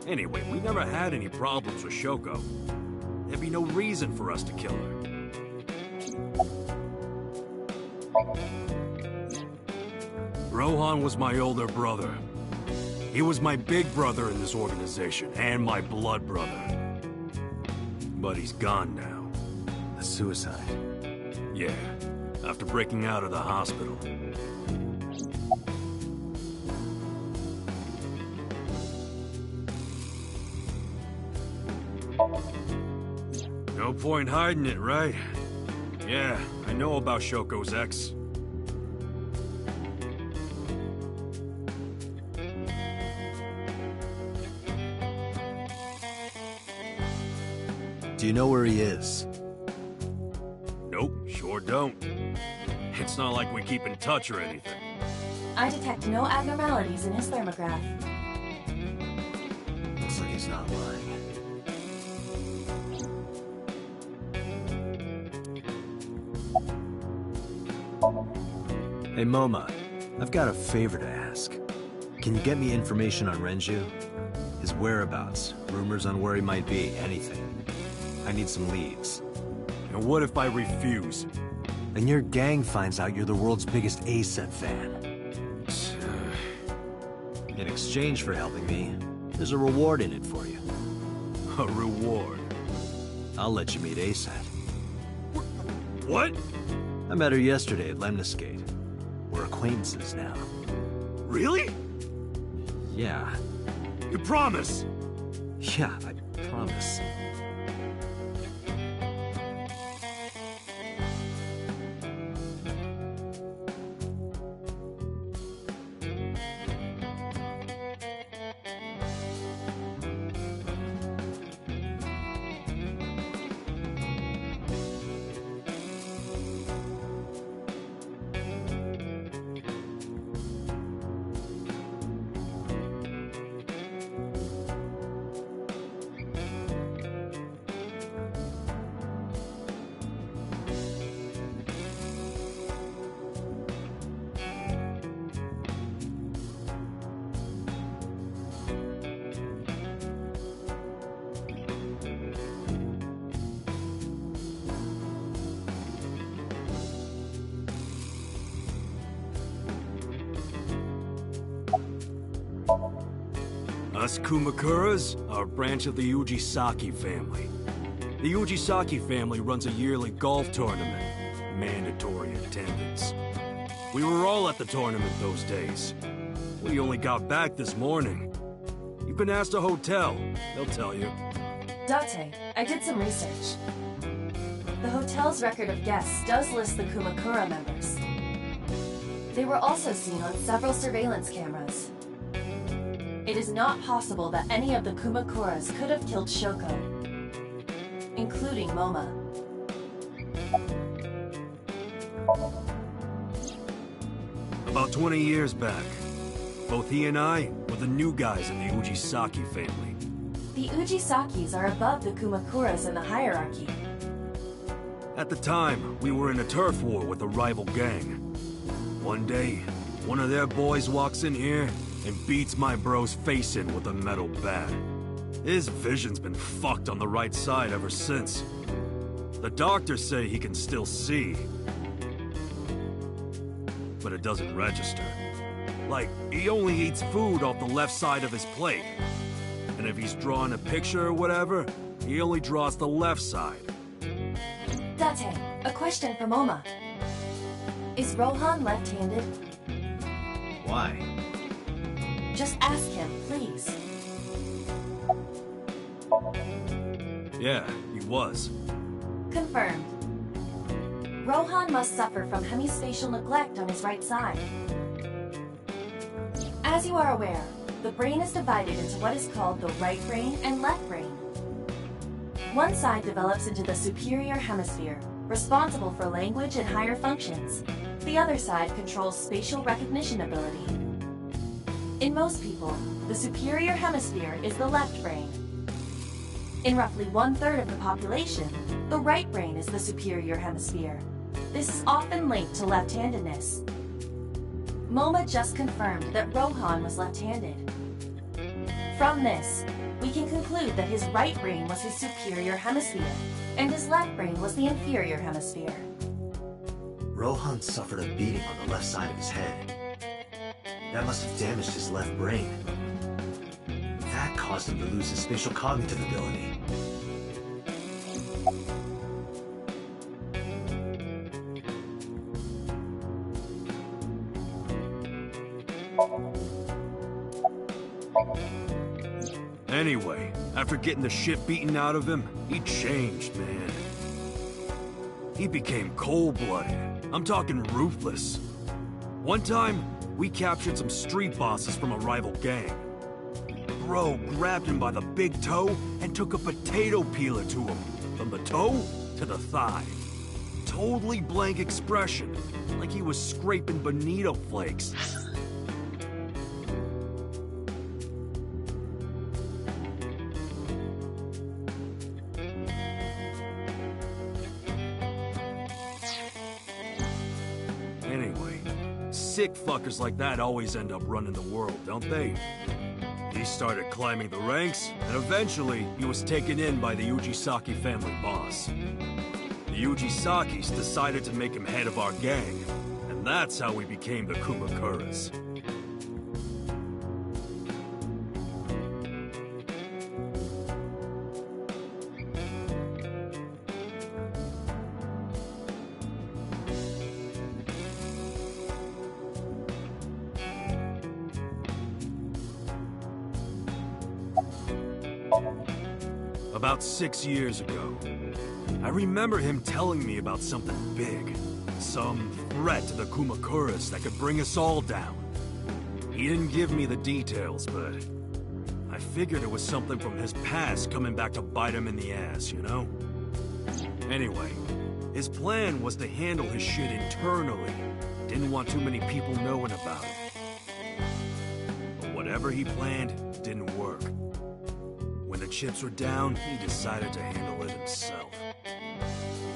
Anyway, we never had any problems with Shoko. There'd be no reason for us to kill her. Rohan was my older brother. He was my big brother in this organization, and my blood brother. But he's gone now. A suicide. Yeah, after breaking out of the hospital. No point hiding it, right? Yeah, I know about Shoko's ex. Do you know where he is? Nope, sure don't. It's not like we keep in touch or anything. I detect no abnormalities in his thermograph. Looks like he's not lying. Hey, Moma, I've got a favor to ask. Can you get me information on Renju? His whereabouts, rumors on where he might be, anything. I need some leads. And what if I refuse? And your gang finds out you're the world's biggest A-set fan. In exchange for helping me, there's a reward in it for you. A reward? I'll let you meet A-set. What? I met her yesterday at Lemniscate. We're acquaintances now. Really? Yeah. You promise? Yeah, I promise. Us Kumakuras are a branch of the Ujisaki family. The Ujisaki family runs a yearly golf tournament. Mandatory attendance. We were all at the tournament those days. We only got back this morning. You can ask the hotel. They'll tell you. Date, I did some research. The hotel's record of guests does list the Kumakura members. They were also seen on several surveillance cameras. It is not possible that any of the Kumakuras could have killed Shoko, including Moma. About 20 years back, both he and I were the new guys in the Ujisaki family. The Ujisakis are above the Kumakuras in the hierarchy. At the time, we were in a turf war with a rival gang. One day, one of their boys walks in here and beats my bro's face in with a metal bat. His vision's been fucked on the right side ever since. The doctors say he can still see, but it doesn't register. Like, he only eats food off the left side of his plate. And if he's drawing a picture or whatever, he only draws the left side. Date, a question for Moma. Is Rohan left-handed? Why? Just ask him, please. Yeah, he was. Confirmed. Rohan must suffer from hemispatial neglect on his right side. As you are aware, the brain is divided into what is called the right brain and left brain. One side develops into the superior hemisphere, responsible for language and higher functions. The other side controls spatial recognition ability. In most people, the superior hemisphere is the left brain. In roughly 1/3 of the population, the right brain is the superior hemisphere. This is often linked to left-handedness. Moma just confirmed that Rohan was left-handed. From this, we can conclude that his right brain was his superior hemisphere, and his left brain was the inferior hemisphere. Rohan suffered a beating on the left side of his head. That must have damaged his left brain. That caused him to lose his spatial cognitive ability. Anyway, after getting the shit beaten out of him, he changed, man. He became cold-blooded. I'm talking ruthless. One time, we captured some street bosses from a rival gang. Bro grabbed him by the big toe and took a potato peeler to him, from the toe to the thigh. Totally blank expression, like he was scraping bonito flakes. Anyway, sick fuckers like that always end up running the world, don't they? He started climbing the ranks, and eventually he was taken in by the Ujisaki family boss. The Ujisakis decided to make him head of our gang, and that's how we became the Kumakuras. About 6 years ago, I remember him telling me about something big. Some threat to the Kumakuras that could bring us all down. He didn't give me the details, but I figured it was something from his past coming back to bite him in the ass, you know? Anyway, his plan was to handle his shit internally. Didn't want too many people knowing about it. But whatever he planned didn't work. When the chips were down, he decided to handle it himself.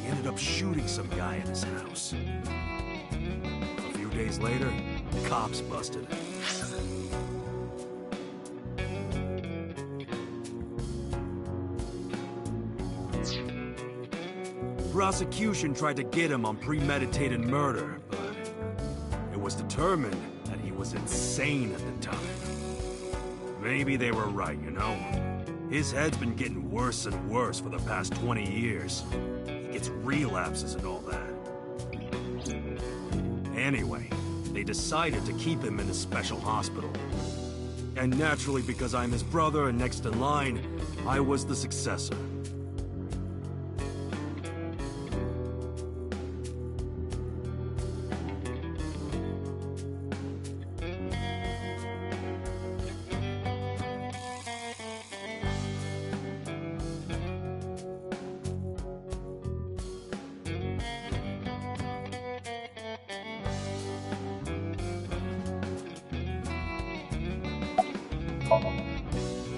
He ended up shooting some guy in his house. A few days later, cops busted him. Prosecution tried to get him on premeditated murder, but it was determined that he was insane at the time. Maybe they were right, you know? His head's been getting worse and worse for the past 20 years. He gets relapses and all that. Anyway, they decided to keep him in a special hospital. And naturally, because I'm his brother and next in line, I was the successor.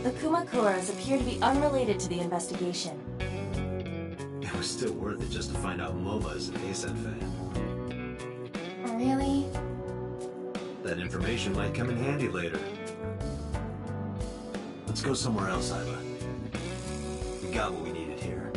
The Kumakuras appear to be unrelated to the investigation. It was still worth it just to find out Momo is an ASAP fan. Really? That information might come in handy later. Let's go somewhere else, Iva. We got what we needed here.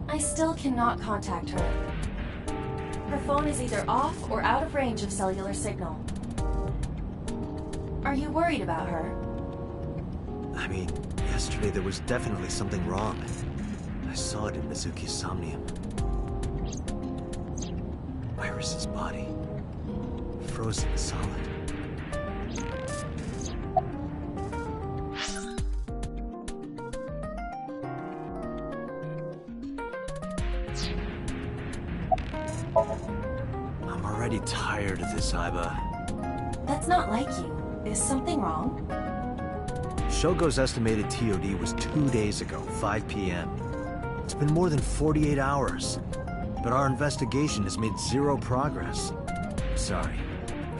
I still cannot contact her. Her phone is either off or out of range of cellular signal. Are you worried about her? I mean, yesterday there was definitely something wrong. I saw it in Mizuki's Somnium. Iris's body. Frozen solid. I'm already tired of this, Iba. That's not like you. Is something wrong? Shogo's estimated TOD was 2 days ago, 5 p.m. It's been more than 48 hours. But our investigation has made zero progress. Sorry,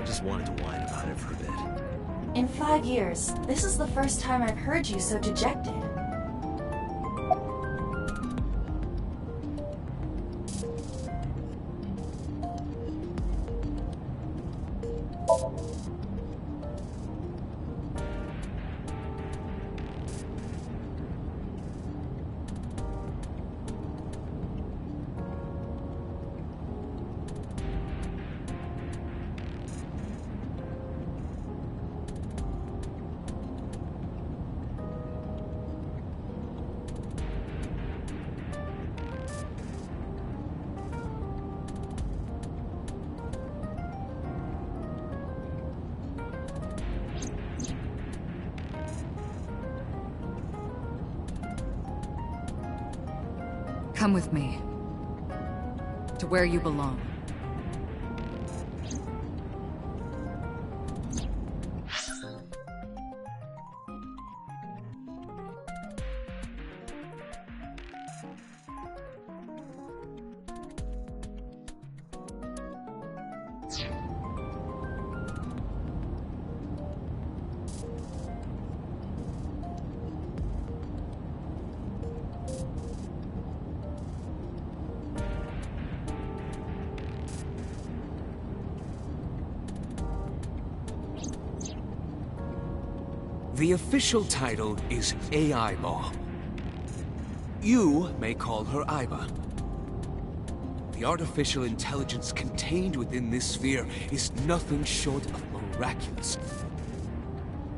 I just wanted to whine about it for a bit. In 5 years, this is the first time I've heard you so dejected. Come with me. To where you belong. The official title is AI Law. You may call her Iba. The artificial intelligence contained within this sphere is nothing short of miraculous.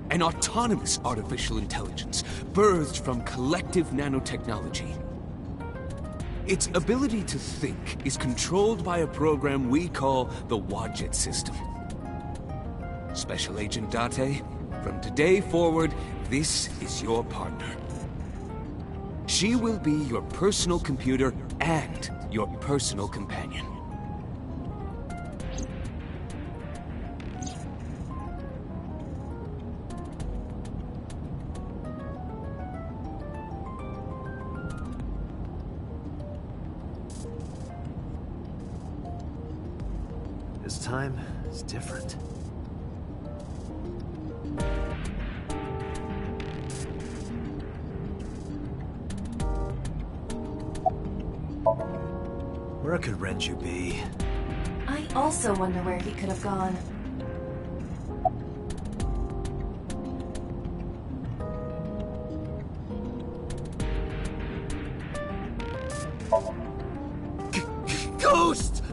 An autonomous artificial intelligence birthed from collective nanotechnology. Its ability to think is controlled by a program we call the Wadjet system. Special Agent Date, from today forward, this is your partner. She will be your personal computer and your personal companion. This time is different. Where could Renju be? I also wonder where he could have gone. Ghost!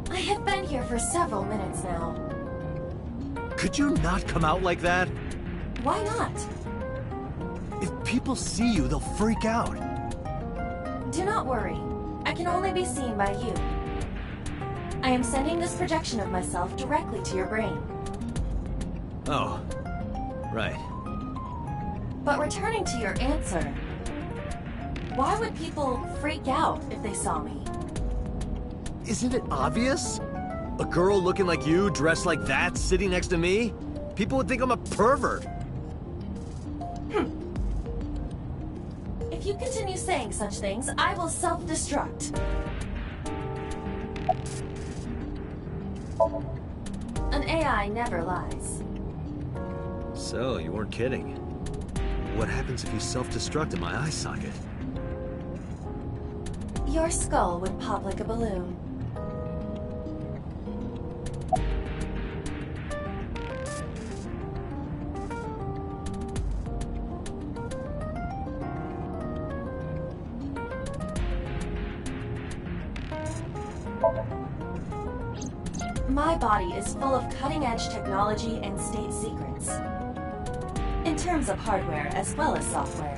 I have been here for several minutes now. Could you not come out like that? Why not? If people see you, they'll freak out. Do not worry. I can only be seen by you. I am sending this projection of myself directly to your brain. Oh, right. But returning to your answer, why would people freak out if they saw me? Isn't it obvious? A girl looking like you, dressed like that, sitting next to me? People would think I'm a pervert. If you continue saying such things, I will self-destruct. An AI never lies. So, you weren't kidding. What happens if you self-destruct in my eye socket? Your skull would pop like a balloon. My body is full of cutting-edge technology and state secrets. In terms of hardware as well as software.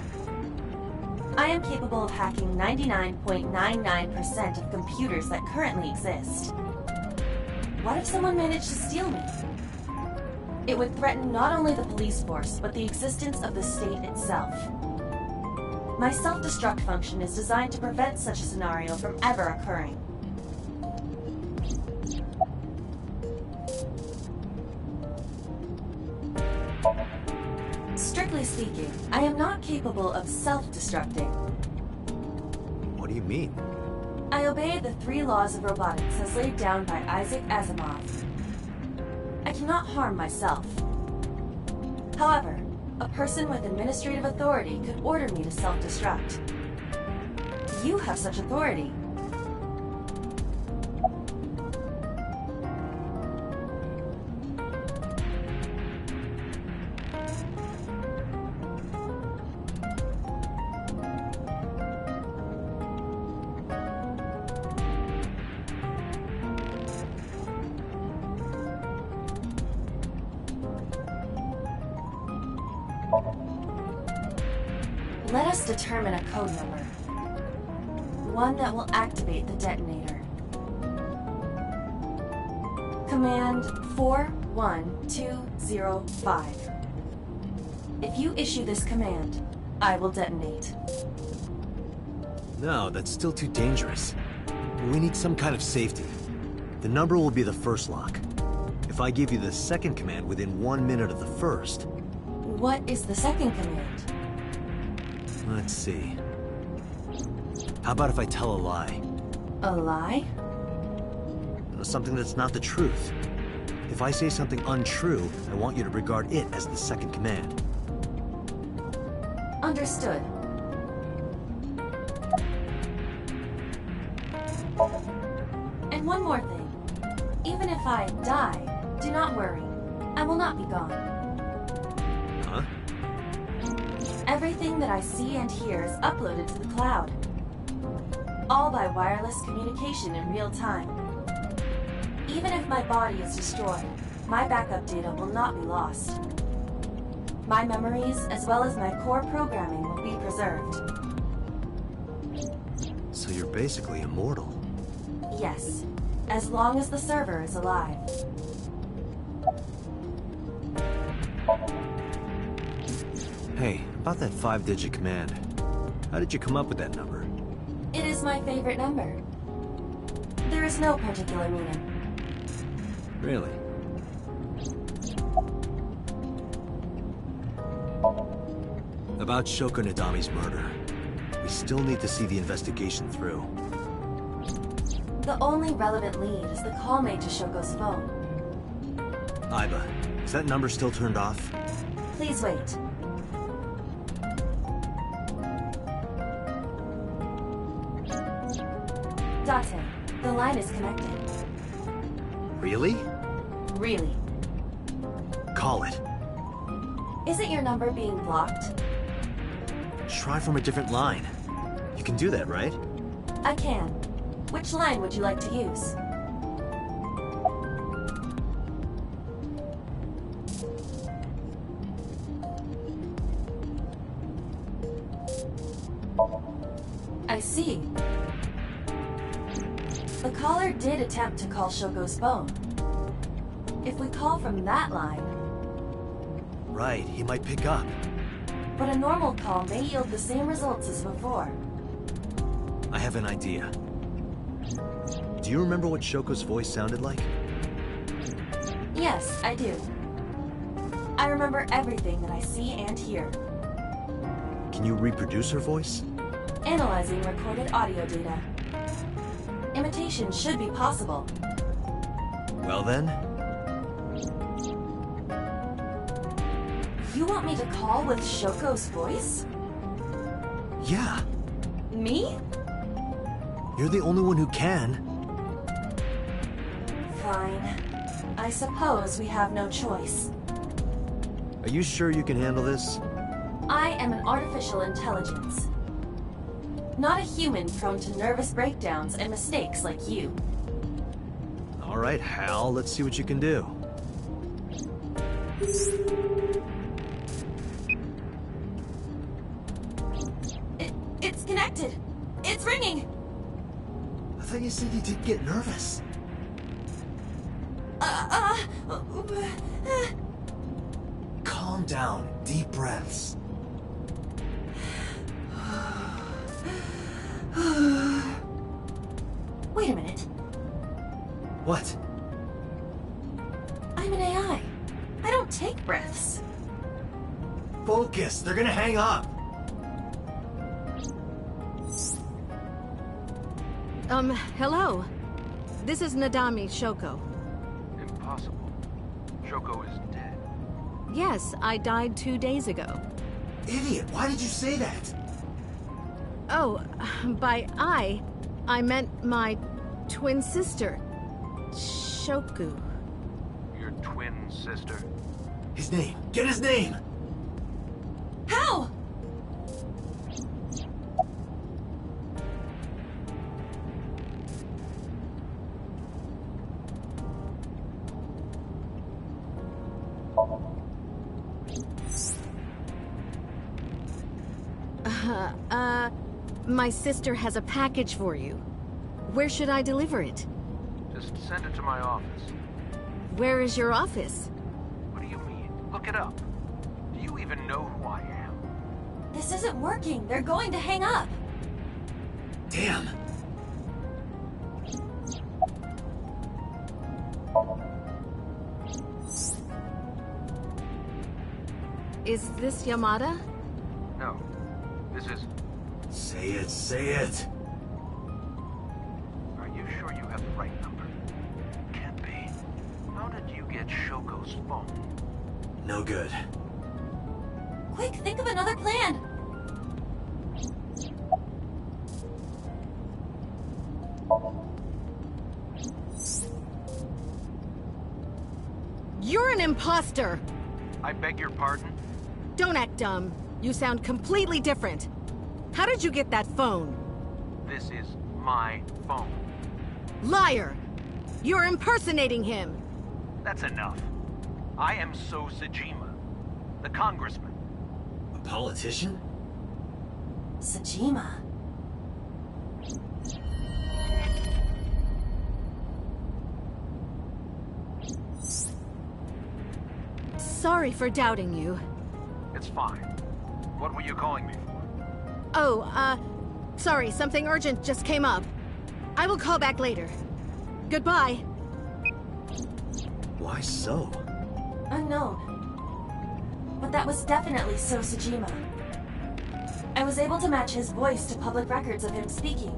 I am capable of hacking 99.99% of computers that currently exist. What if someone managed to steal me? It would threaten not only the police force, but the existence of the state itself. My self-destruct function is designed to prevent such a scenario from ever occurring. Strictly speaking, I am not capable of self-destructing. What do you mean? I obey the 3 laws of robotics as laid down by Isaac Asimov. I cannot harm myself. However, a person with administrative authority could order me to self-destruct. You have such authority. Let us determine a code number. One that will activate the detonator. Command 41205. If you issue this command, I will detonate. No, that's still too dangerous. We need some kind of safety. The number will be the first lock. If I give you the second command within 1 minute of the first... What is the second command? Let's see. How about if I tell a lie? A lie? Something that's not the truth. If I say something untrue, I want you to regard it as the second command. Understood. And one more thing. Even if I die, do not worry. I will not be gone. Huh? Everything that I see and hear is uploaded to the cloud. All by wireless communication in real time. Even if my body is destroyed, my backup data will not be lost. My memories, as well as my core programming, will be preserved. So you're basically immortal. Yes, as long as the server is alive. Hey, about that 5-digit command. How did you come up with that number? It is my favorite number. There is no particular meaning. Really? About Shoko Nadami's murder. We still need to see the investigation through. The only relevant lead is the call made to Shoko's phone. Aiba, is that number still turned off? Please wait. Date, the line is connected. Really? Really. Call it. Isn't your number being blocked? Try from a different line. You can do that, right? I can. Which line would you like to use? I see. The caller did attempt to call Shoko's phone. If we call from that line... Right, he might pick up. But a normal call may yield the same results as before. I have an idea. Do you remember what Shoko's voice sounded like? Yes, I do. I remember everything that I see and hear. Can you reproduce her voice? Analyzing recorded audio data. Imitation should be possible. Well then... You want me to call with Shoko's voice? Yeah. Me? You're the only one who can. Fine. I suppose we have no choice. Are you sure you can handle this? I am an artificial intelligence. Not a human prone to nervous breakdowns and mistakes like you. All right, Hal, let's see what you can do. It's connected. It's ringing. I thought you said you did get nervous. Calm down. Deep breaths. Wait a minute. What? I'm an AI. I don't take breaths. Focus. They're gonna hang up. Hello. This is Nadami Shoko. Impossible. Shoko is dead. Yes, I died 2 days ago. Idiot, why did you say that? Oh, by I meant my twin sister, Shoku. Your twin sister? His name. Get his name! How? My sister has a package for you. Where should I deliver it? Just send it to my office. Where is your office? What do you mean? Look it up. Do you even know who I am? This isn't working. They're going to hang up. Damn. Is this Yamada? No. This is... Say it, say it. Are you sure you have the right number? Can't be. How did you get Shoko's phone? No good. Quick, think of another plan. You're an imposter! I beg your pardon? Don't act dumb. You sound completely different. How did you get that phone? This is my phone. Liar! You're impersonating him! That's enough. I am So Sajima, the congressman. A politician? Sajima. Sorry for doubting you. It's fine. What were you calling me for? Sorry, something urgent just came up. I will call back later. Goodbye. Why so? Unknown. But that was definitely So Sejima. I was able to match his voice to public records of him speaking.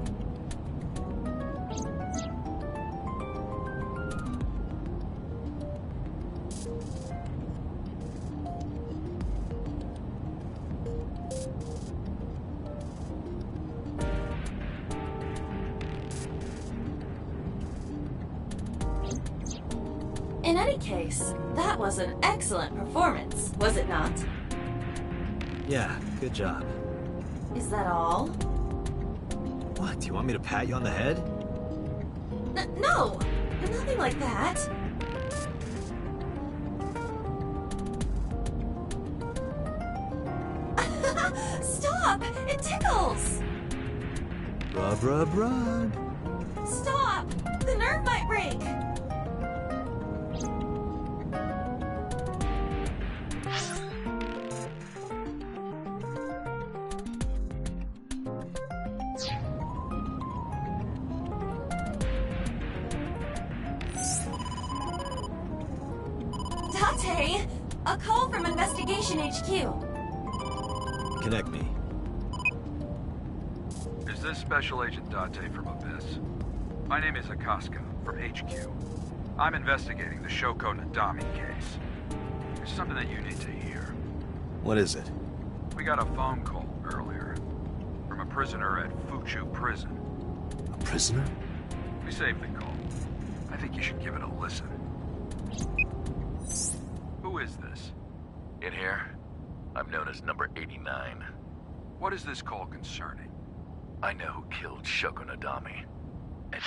In any case, that was an excellent performance, was it not? Yeah, good job. Is that all? What, do you want me to pat you on the head? No! Nothing like that. Stop! It tickles! Rub, rub, rub. Stop! The nerve might break! Date! A call from Investigation HQ. Connect me. Is this Special Agent Date from Abyss? My name is Akaska, from HQ. I'm investigating the Shoko Nadami case. There's something that you need to hear. What is it? We got a phone call earlier from a prisoner at Fuchu Prison. A prisoner? We saved the call. I think you should give it a listen. Who is this? In here, I'm known as number 89. What is this call concerning? I know who killed Shoko Nadami. And...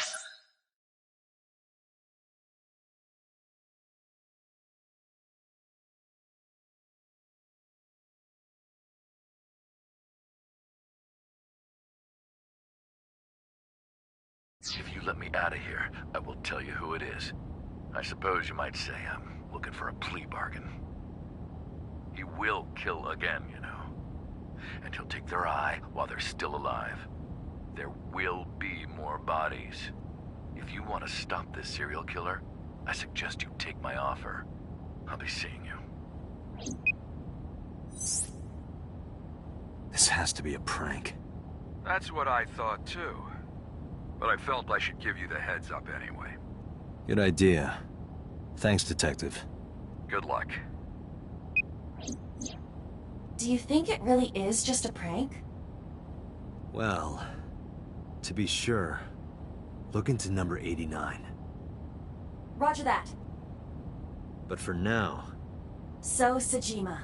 If you let me out of here, I will tell you who it is. I suppose you might say I'm looking for a plea bargain. He will kill again, you know. And he'll take their eye while they're still alive. There will be more bodies. If you want to stop this serial killer, I suggest you take my offer. I'll be seeing you. This has to be a prank. That's what I thought too. But I felt I should give you the heads up anyway. Good idea. Thanks, Detective. Good luck. Do you think it really is just a prank? Well, to be sure, look into number 89. Roger that. But for now... So Sejima.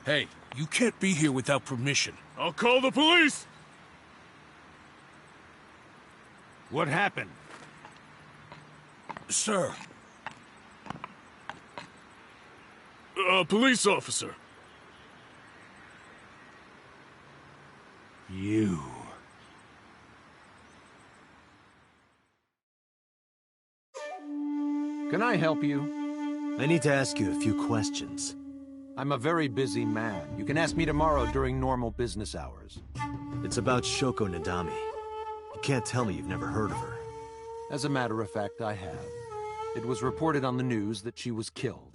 Hey, you can't be here without permission. I'll call the police! What happened? Sir. Police officer. You. Can I help you? I need to ask you a few questions. I'm a very busy man. You can ask me tomorrow during normal business hours. It's about Shoko Nadami. You can't tell me you've never heard of her. As a matter of fact, I have. It was reported on the news that she was killed.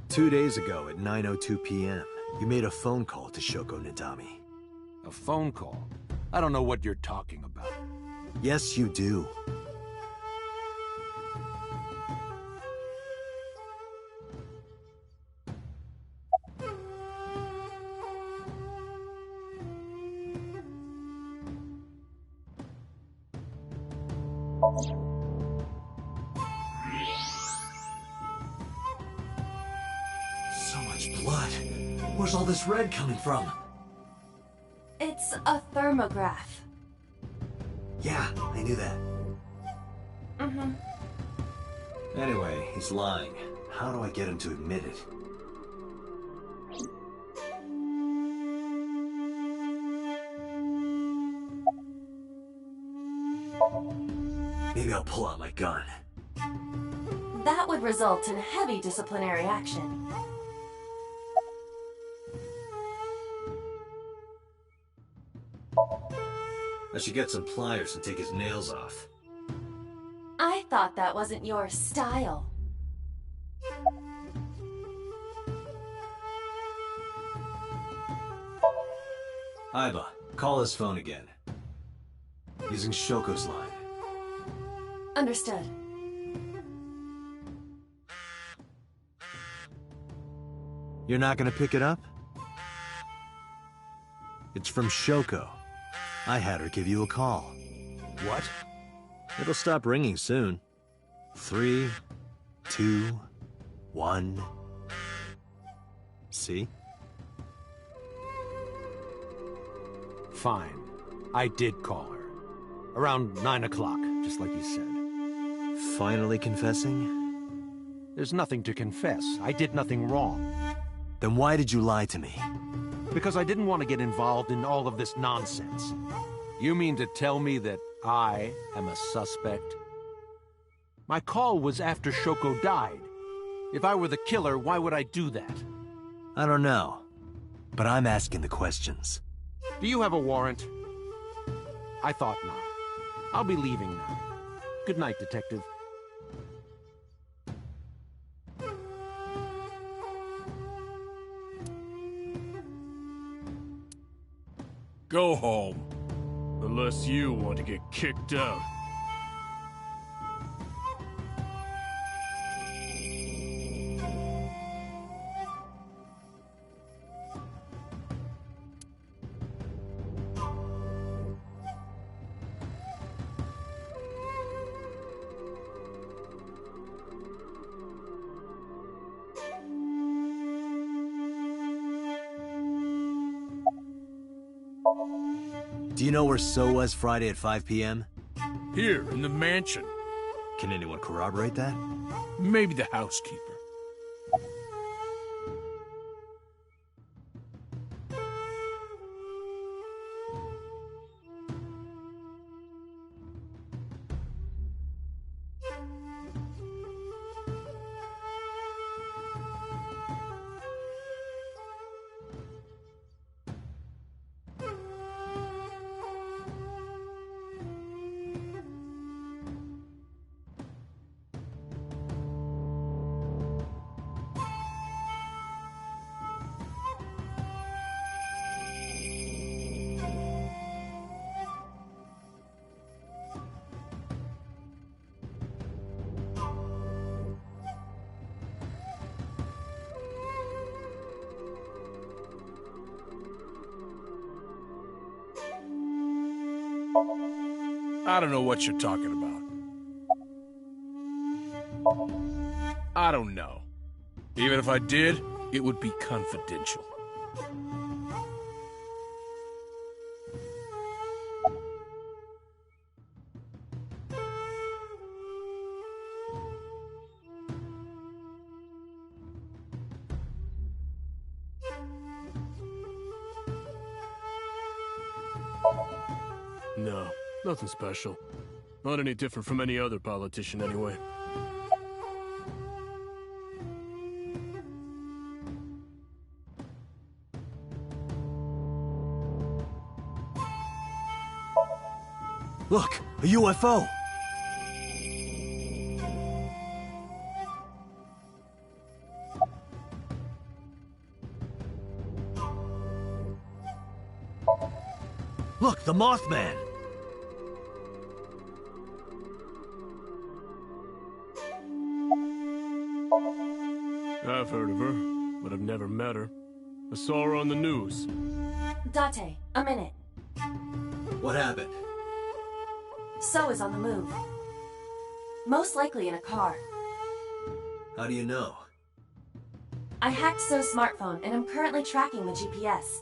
2 days ago at 9:02 p.m., you made a phone call to Shoko Nadami. A phone call? I don't know what you're talking about. Yes, you do. So much blood. Where's all this red coming from? It's a thermograph. Yeah, I knew that. Mm-hmm. Anyway, he's lying. How do I get him to admit it? Maybe I'll pull out my gun. That would result in heavy disciplinary action. I should get some pliers and take his nails off. I thought that wasn't your style. Aiba, call his phone again. Using Shoko's line. Understood. You're not gonna pick it up? It's from Shoko. I had her give you a call. What? It'll stop ringing soon. 3, 2, 1. See? Fine. I did call her. Around 9 o'clock, just like you said. Finally confessing? There's nothing to confess. I did nothing wrong. Then why did you lie to me? Because I didn't want to get involved in all of this nonsense. You mean to tell me that I am a suspect? My call was after Shoko died. If I were the killer, why would I do that? I don't know. But I'm asking the questions. Do you have a warrant? I thought not. I'll be leaving now. Good night, Detective. Go home. Unless you want to get kicked out. Do you know where So was Friday at 5 p.m.? Here, in the mansion. Can anyone corroborate that? Maybe the housekeeper. I don't know what you're talking about. I don't know. Even if I did, it would be confidential. No, nothing special. Not any different from any other politician, anyway. Look, a UFO! Look, the Mothman! I've heard of her, but I've never met her. I saw her on the news. Date, a minute. What happened? So is on the move. Most likely in a car. How do you know? I hacked So's smartphone and am currently tracking the GPS.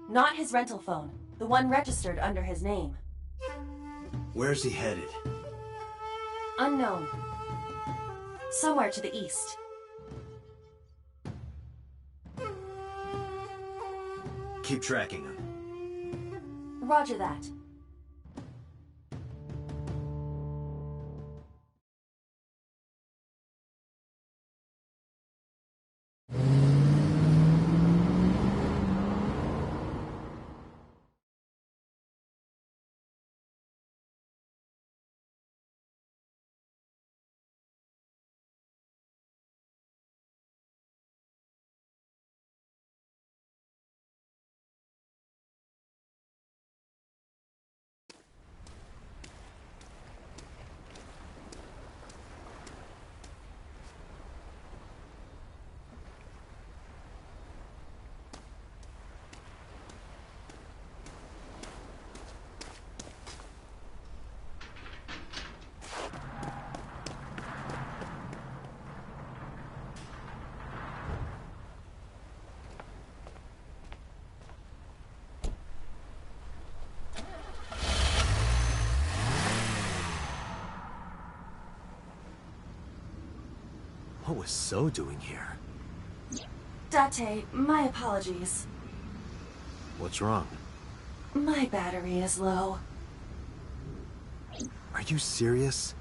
Not his rental phone, the one registered under his name. Where's he headed? Unknown. Somewhere to the east. Keep tracking him. Roger that. What was So doing here? Date, my apologies. What's wrong? My battery is low. Are you serious?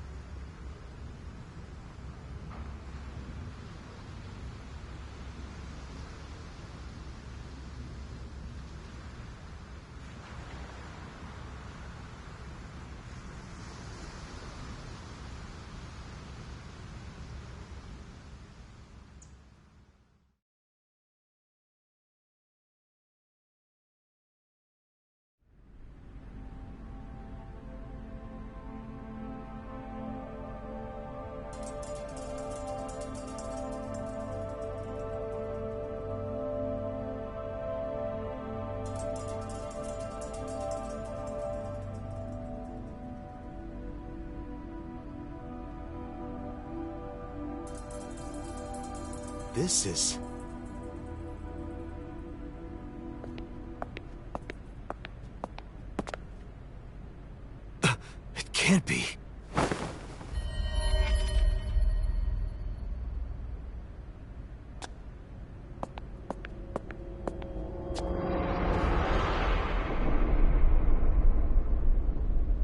This is... It can't be.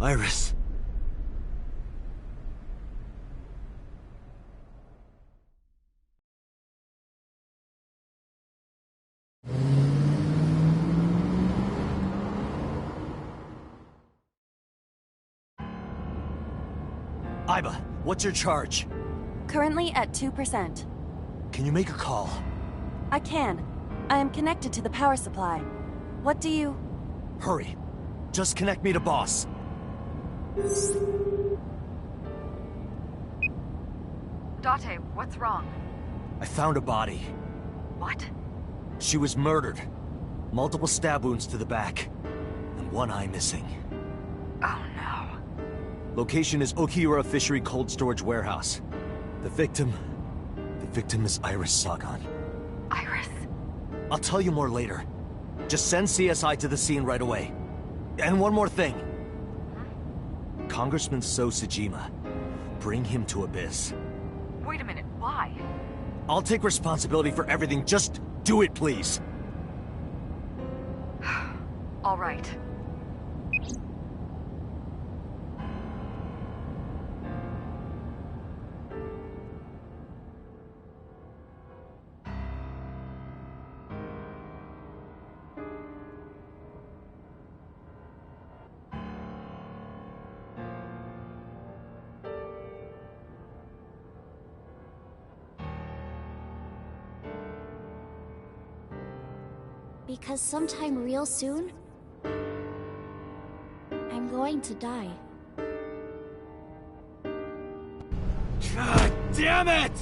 Iris. Iba, what's your charge? Currently at 2%. Can you make a call? I can. I am connected to the power supply. What do you... Hurry. Just connect me to boss. Date, what's wrong? I found a body. What? She was murdered. Multiple stab wounds to the back. And one eye missing. Oh no. Location is Okiura Fishery Cold Storage Warehouse. The victim is Iris Sagan. Iris? I'll tell you more later. Just send CSI to the scene right away. And one more thing. Congressman So Sejima. Bring him to Abyss. Wait a minute, why? I'll take responsibility for everything. Just do it, please. All right. Because sometime real soon, I'm going to die. God damn it!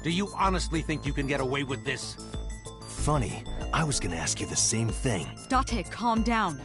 Do you honestly think you can get away with this? Funny, I was gonna ask you the same thing. Date, calm down.